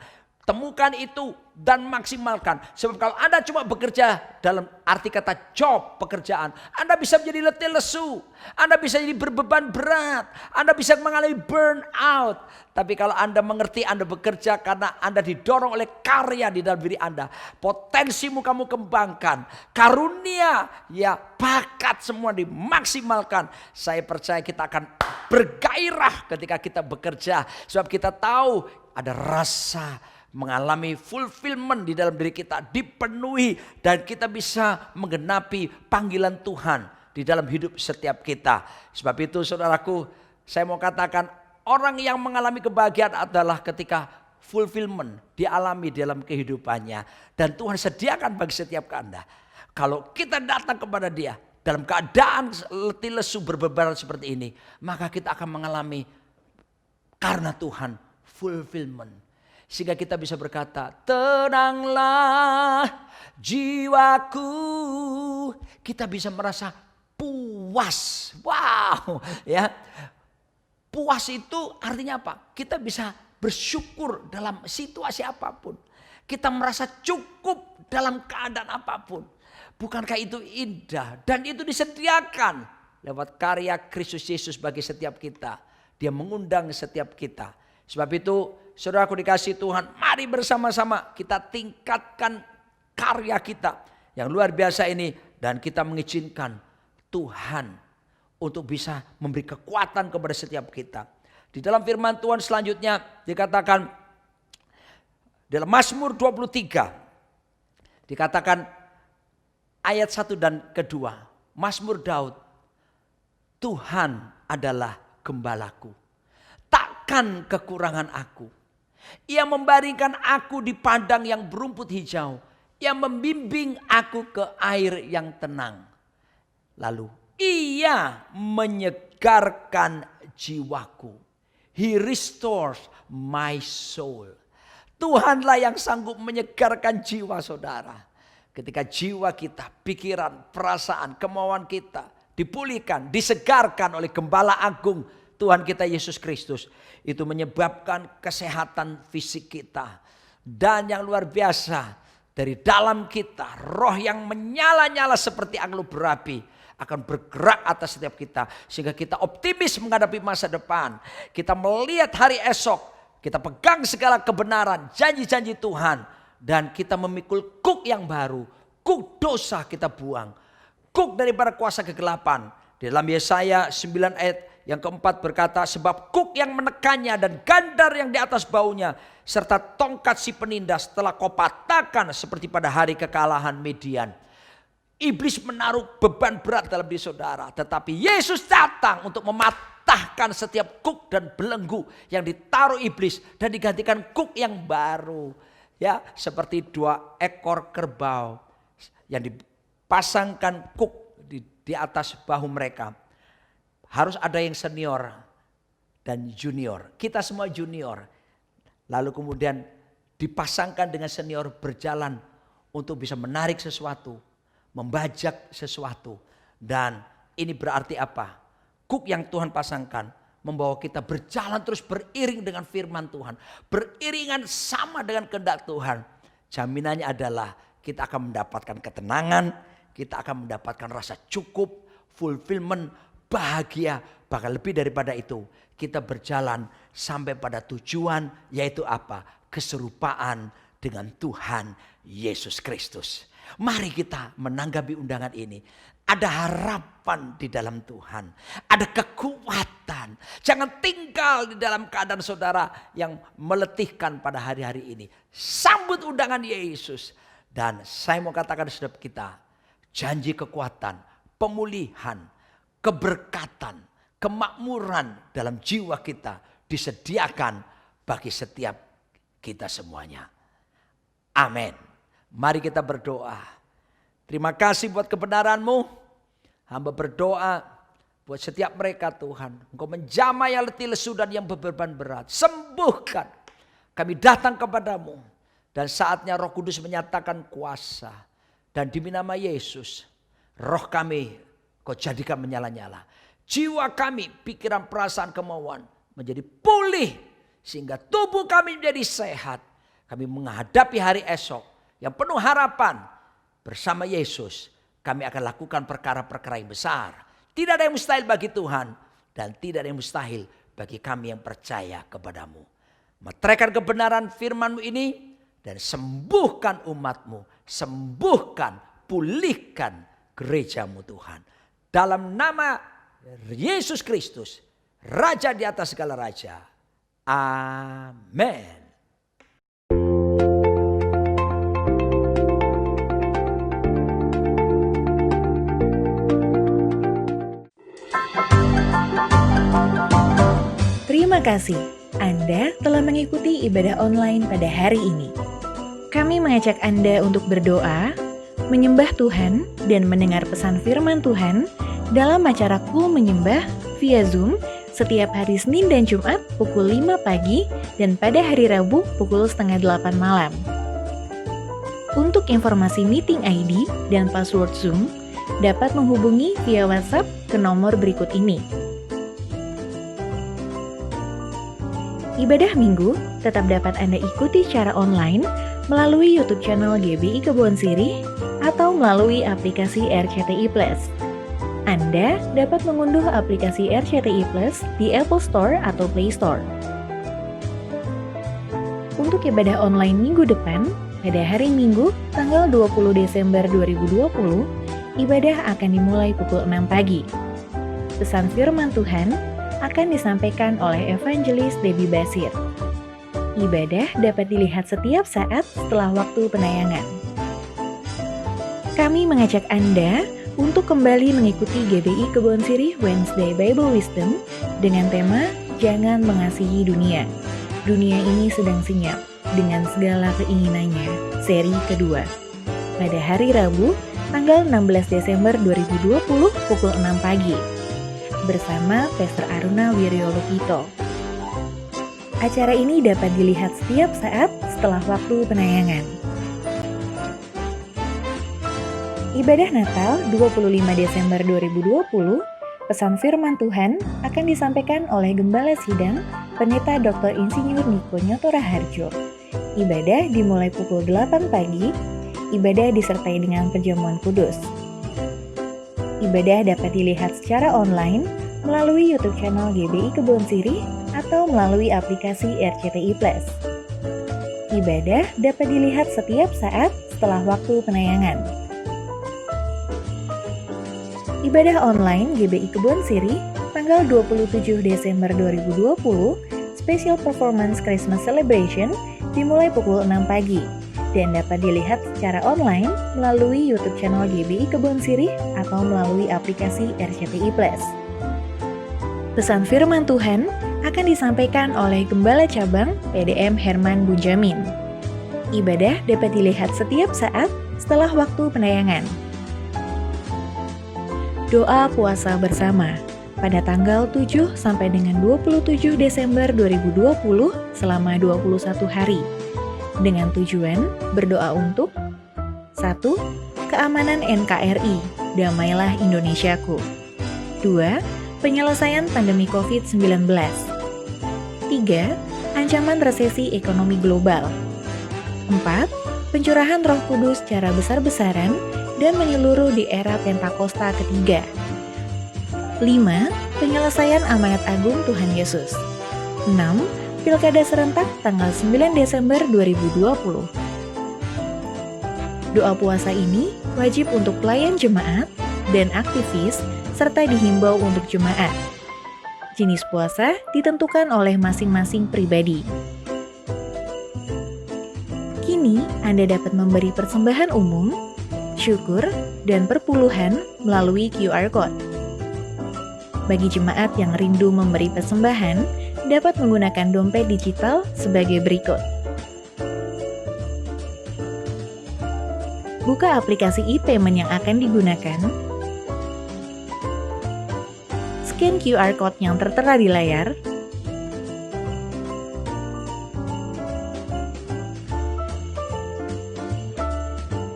S6: Temukan itu dan maksimalkan. Sebab kalau Anda cuma bekerja dalam arti kata job, pekerjaan, Anda bisa menjadi letih lesu. Anda bisa jadi berbeban berat. Anda bisa mengalami burnout. Tapi kalau Anda mengerti Anda bekerja karena Anda didorong oleh karya di dalam diri Anda. Potensimu kamu kembangkan. Karunia, ya bakat semua dimaksimalkan. Saya percaya kita akan bergairah ketika kita bekerja. Sebab kita tahu ada rasa mengalami fulfillment di dalam diri kita, dipenuhi, dan kita bisa menggenapi panggilan Tuhan di dalam hidup setiap kita. Sebab itu saudaraku, saya mau katakan orang yang mengalami kebahagiaan adalah ketika fulfillment dialami dalam kehidupannya. Dan Tuhan sediakan bagi setiap Anda. Kalau kita datang kepada Dia dalam keadaan letih lesu berbeban seperti ini, maka kita akan mengalami karena Tuhan fulfillment. Sehingga kita bisa berkata, tenanglah jiwaku. Kita bisa merasa puas. Wow, ya. Puas itu artinya apa? Kita bisa bersyukur dalam situasi apapun. Kita merasa cukup dalam keadaan apapun. Bukankah itu indah? Dan itu disediakan lewat karya Kristus Yesus bagi setiap kita. Dia mengundang setiap kita. Sebab itu saudaraku dikasih Tuhan, mari bersama-sama kita tingkatkan karya kita yang luar biasa ini. Dan kita mengizinkan Tuhan untuk bisa memberi kekuatan kepada setiap kita. Di dalam firman Tuhan selanjutnya dikatakan dalam Mazmur 23. Dikatakan ayat 1 dan kedua. Mazmur Daud, Tuhan adalah gembalaku. Takkan kekurangan aku. Ia membaringkan aku di padang yang berumput hijau. Ia membimbing aku ke air yang tenang. Lalu ia menyegarkan jiwaku. He restores my soul. Tuhanlah yang sanggup menyegarkan jiwa saudara. Ketika jiwa kita, pikiran, perasaan, kemauan kita dipulihkan, disegarkan oleh Gembala Agung Tuhan kita Yesus Kristus, itu menyebabkan kesehatan fisik kita. Dan yang luar biasa, dari dalam kita, roh yang menyala-nyala seperti anglo berapi akan bergerak atas setiap kita. Sehingga kita optimis menghadapi masa depan. Kita melihat hari esok, kita pegang segala kebenaran, janji-janji Tuhan. Dan kita memikul kuk yang baru, kuk dosa kita buang. Kuk daripada kuasa kegelapan. Di dalam Yesaya 9 ayat yang keempat berkata, sebab kuk yang menekannya dan gandar yang di atas baunya, serta tongkat si penindas telah kau patahkan seperti pada hari kekalahan Midian. Iblis menaruh beban berat dalam diri saudara. Tetapi Yesus datang untuk mematahkan setiap kuk dan belenggu yang ditaruh iblis. Dan digantikan kuk yang baru. Ya, seperti 2 ekor kerbau yang dipasangkan kuk di atas bahu mereka. Harus ada yang senior dan junior. Kita semua junior. Lalu kemudian dipasangkan dengan senior berjalan untuk bisa menarik sesuatu. Membajak sesuatu. Dan ini berarti apa? Kuk yang Tuhan pasangkan membawa kita berjalan terus beriring dengan firman Tuhan. Beriringan sama dengan kehendak Tuhan. Jaminannya adalah kita akan mendapatkan ketenangan. Kita akan mendapatkan rasa cukup, fulfillment, bahagia. Bahkan lebih daripada itu, kita berjalan sampai pada tujuan, yaitu apa? Keserupaan dengan Tuhan Yesus Kristus. Mari kita menanggapi undangan ini. Ada harapan di dalam Tuhan. Ada kekuatan. Jangan tinggal di dalam keadaan saudara yang meletihkan pada hari-hari ini. Sambut undangan Yesus. Dan saya mau katakan saudara kita, janji kekuatan, pemulihan, keberkatan, kemakmuran dalam jiwa kita disediakan bagi setiap kita semuanya. Amin. Mari kita berdoa. Terima kasih buat kebenaran-Mu. Hamba berdoa buat setiap mereka Tuhan. Engkau menjamah yang letih lesu dan yang beban berat. Sembuhkan. Kami datang kepadamu. Dan saatnya Roh Kudus menyatakan kuasa. Dan demi nama Yesus, roh kami Kau jadikan menyala-nyala. Jiwa kami, pikiran, perasaan, kemauan menjadi pulih. Sehingga tubuh kami menjadi sehat. kami menghadapi hari esok yang penuh harapan bersama Yesus. Kami akan lakukan perkara-perkara yang besar. Tidak ada yang mustahil bagi Tuhan dan tidak ada yang mustahil bagi kami yang percaya kepadamu. Meteraikan kebenaran firman-Mu ini dan sembuhkan umat-Mu, sembuhkan, pulihkan gereja-Mu Tuhan. Dalam nama Yesus Kristus, Raja di atas segala raja. Amin.
S7: Terima kasih Anda telah mengikuti ibadah online pada hari ini. Kami mengajak Anda untuk berdoa, menyembah Tuhan, dan mendengar pesan firman Tuhan dalam acara Cool Menyembah via Zoom setiap hari Senin dan Jumat pukul 5 pagi dan pada hari Rabu pukul setengah 8 malam. Untuk informasi meeting ID dan password Zoom, dapat menghubungi via WhatsApp ke nomor berikut ini. Ibadah Minggu tetap dapat Anda ikuti secara online melalui YouTube channel GBI Kebon Sirih atau melalui aplikasi RCTI Plus. Anda dapat mengunduh aplikasi RCTI Plus di Apple Store atau Play Store. Untuk ibadah online minggu depan, pada hari Minggu, tanggal 20 Desember 2020, ibadah akan dimulai pukul 6 pagi. Pesan firman Tuhan akan disampaikan oleh Evangelis Debbie Basir. Ibadah dapat dilihat setiap saat setelah waktu penayangan. Kami mengajak Anda untuk kembali mengikuti GBI Kebon Sirih Wednesday Bible Wisdom dengan tema Jangan Mengasihi Dunia. Dunia ini sedang senyap dengan segala keinginannya, seri kedua. Pada hari Rabu, tanggal 16 Desember 2020 pukul 6 pagi. Bersama Pastor Aruna Wiryolukito. Acara ini dapat dilihat setiap saat setelah waktu penayangan. Ibadah Natal 25 Desember 2020, pesan firman Tuhan akan disampaikan oleh Gembala Sidang Pendeta Dr. Insinyur Niko Nyoto Raharjo. Ibadah dimulai pukul 8 pagi, ibadah disertai dengan perjamuan kudus. Ibadah dapat dilihat secara online melalui YouTube channel GBI Kebon Sirih atau melalui aplikasi RCTI Plus. Ibadah dapat dilihat setiap saat setelah waktu penayangan. Ibadah online GBI Kebon Sirih tanggal 27 Desember 2020, Special Performance Christmas Celebration dimulai pukul 6 pagi dan dapat dilihat secara online melalui YouTube channel GBI Kebon Sirih atau melalui aplikasi RCTI Plus. Pesan firman Tuhan akan disampaikan oleh Gembala Cabang PDM Herman Bunjamin. Ibadah dapat dilihat setiap saat setelah waktu penayangan. Doa puasa bersama pada tanggal 7 sampai dengan 27 Desember 2020 selama 21 hari. Dengan tujuan berdoa untuk 1. Keamanan NKRI, damailah Indonesiaku. 2. Penyelesaian pandemi COVID-19. 3. Ancaman resesi ekonomi global. 4. Pencurahan Roh Kudus secara besar-besaran dan menyeluruh di era Pentakosta ketiga. 5. Penyelesaian amanat agung Tuhan Yesus. 6. Pilkada serentak tanggal 9 Desember 2020. Doa puasa ini wajib untuk pelayan jemaat dan aktivis serta dihimbau untuk jemaat. Jenis puasa ditentukan oleh masing-masing pribadi. Kini Anda dapat memberi persembahan umum, syukur, dan perpuluhan melalui QR Code. Bagi jemaat yang rindu memberi persembahan, dapat menggunakan dompet digital sebagai berikut. Buka aplikasi e-payment yang akan digunakan. Scan QR Code yang tertera di layar.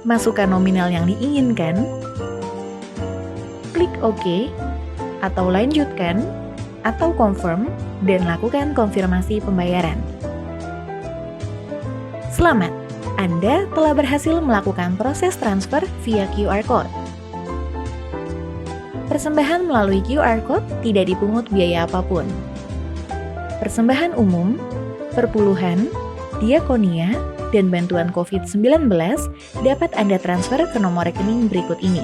S7: Masukkan nominal yang diinginkan. Klik OK atau lanjutkan atau confirm dan lakukan konfirmasi pembayaran. Selamat, Anda telah berhasil melakukan proses transfer via QR Code. Persembahan melalui QR Code tidak dipungut biaya apapun. Persembahan umum, perpuluhan, diakonia, dan bantuan COVID-19 dapat Anda transfer ke nomor rekening berikut ini.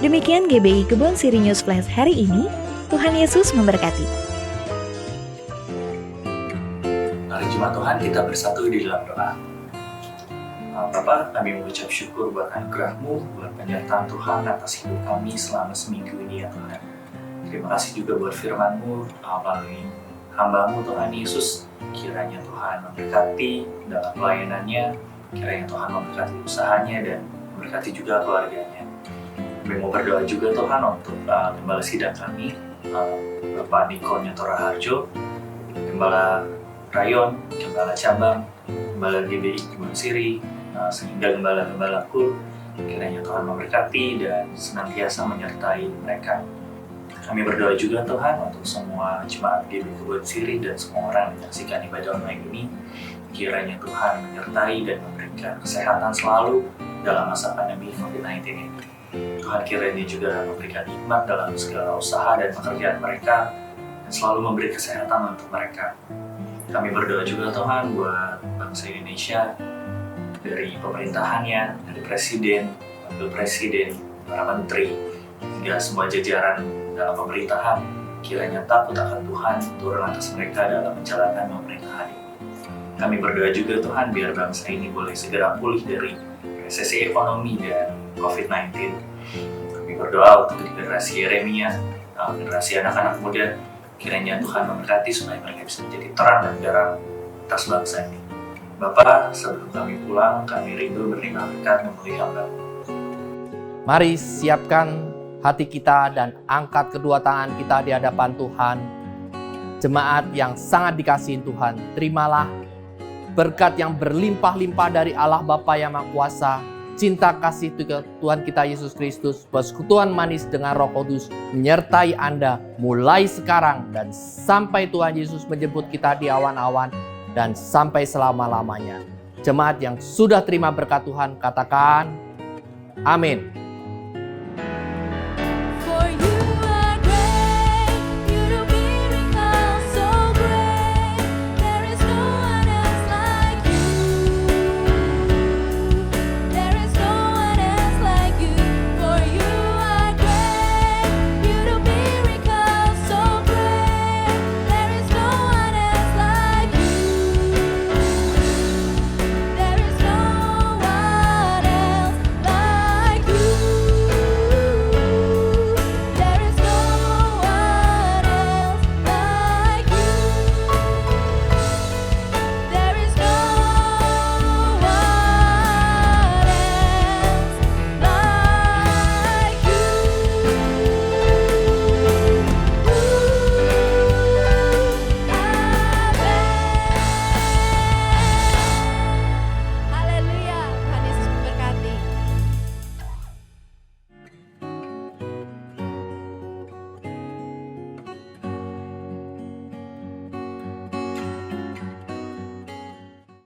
S7: Demikian GBI Kebon Siri News Flash hari ini. Tuhan Yesus memberkati.
S8: Hari Jumat Tuhan kita bersatu di dalam doa. Bapa, kami mengucap syukur buat anugerah-Mu, buat penyertaan Tuhan atas hidup kami selama seminggu ini ya Tuhan. Terima kasih juga buat firman-Mu melalui hamba-Mu Tuhan Yesus. Kiranya Tuhan memberkati dalam pelayanannya, kiranya Tuhan memberkati usahanya dan memberkati juga keluarganya. Kami mau berdoa juga Tuhan untuk Gembala Sidang kami, Bapak Niko Nyotora Harjo, Gembala Rayon, Gembala Cabang, Gembala GBI Kebon Siri, sehingga Gembala-Gembala Kul, kiranya Tuhan memberkati dan senantiasa menyertai mereka. Kami berdoa juga Tuhan untuk semua jemaat GBI Kebon Siri dan semua orang yang menyaksikan ibadah online ini, kiranya Tuhan menyertai dan memberikan kesehatan selalu dalam masa pandemi COVID-19 ini. Tuhan kiranya juga memberikan hikmat dalam segala usaha dan pekerjaan mereka dan selalu memberi kesehatan untuk mereka. Kami berdoa juga Tuhan buat bangsa Indonesia, dari pemerintahannya, dari presiden, wakil presiden, para menteri, hingga semua jajaran dalam pemerintahan, kiranya takut akan Tuhan turun atas mereka dalam menjalankan pemerintahan ini. Kami berdoa juga Tuhan biar bangsa ini boleh segera pulih dari resesi ekonomi dan COVID-19. Kami berdoa untuk generasi Yeremia, generasi anak-anak muda, kiranya Tuhan memberkati supaya mereka bisa menjadi terang dan garam atas bangsa ini. Bapa, sebelum kami pulang, kami rindu menerima berkat memenuhi hamba-Mu.
S9: Mari siapkan hati kita dan angkat kedua tangan kita di hadapan Tuhan. Jemaat yang sangat dikasihi Tuhan, terimalah berkat yang berlimpah-limpah dari Allah Bapa yang Maha Kuasa, cinta kasih Tuhan kita Yesus Kristus, persekutuan manis dengan Roh Kudus menyertai Anda mulai sekarang dan sampai Tuhan Yesus menjemput kita di awan-awan dan sampai selama-lamanya. Jemaat yang sudah terima berkat Tuhan katakan amin.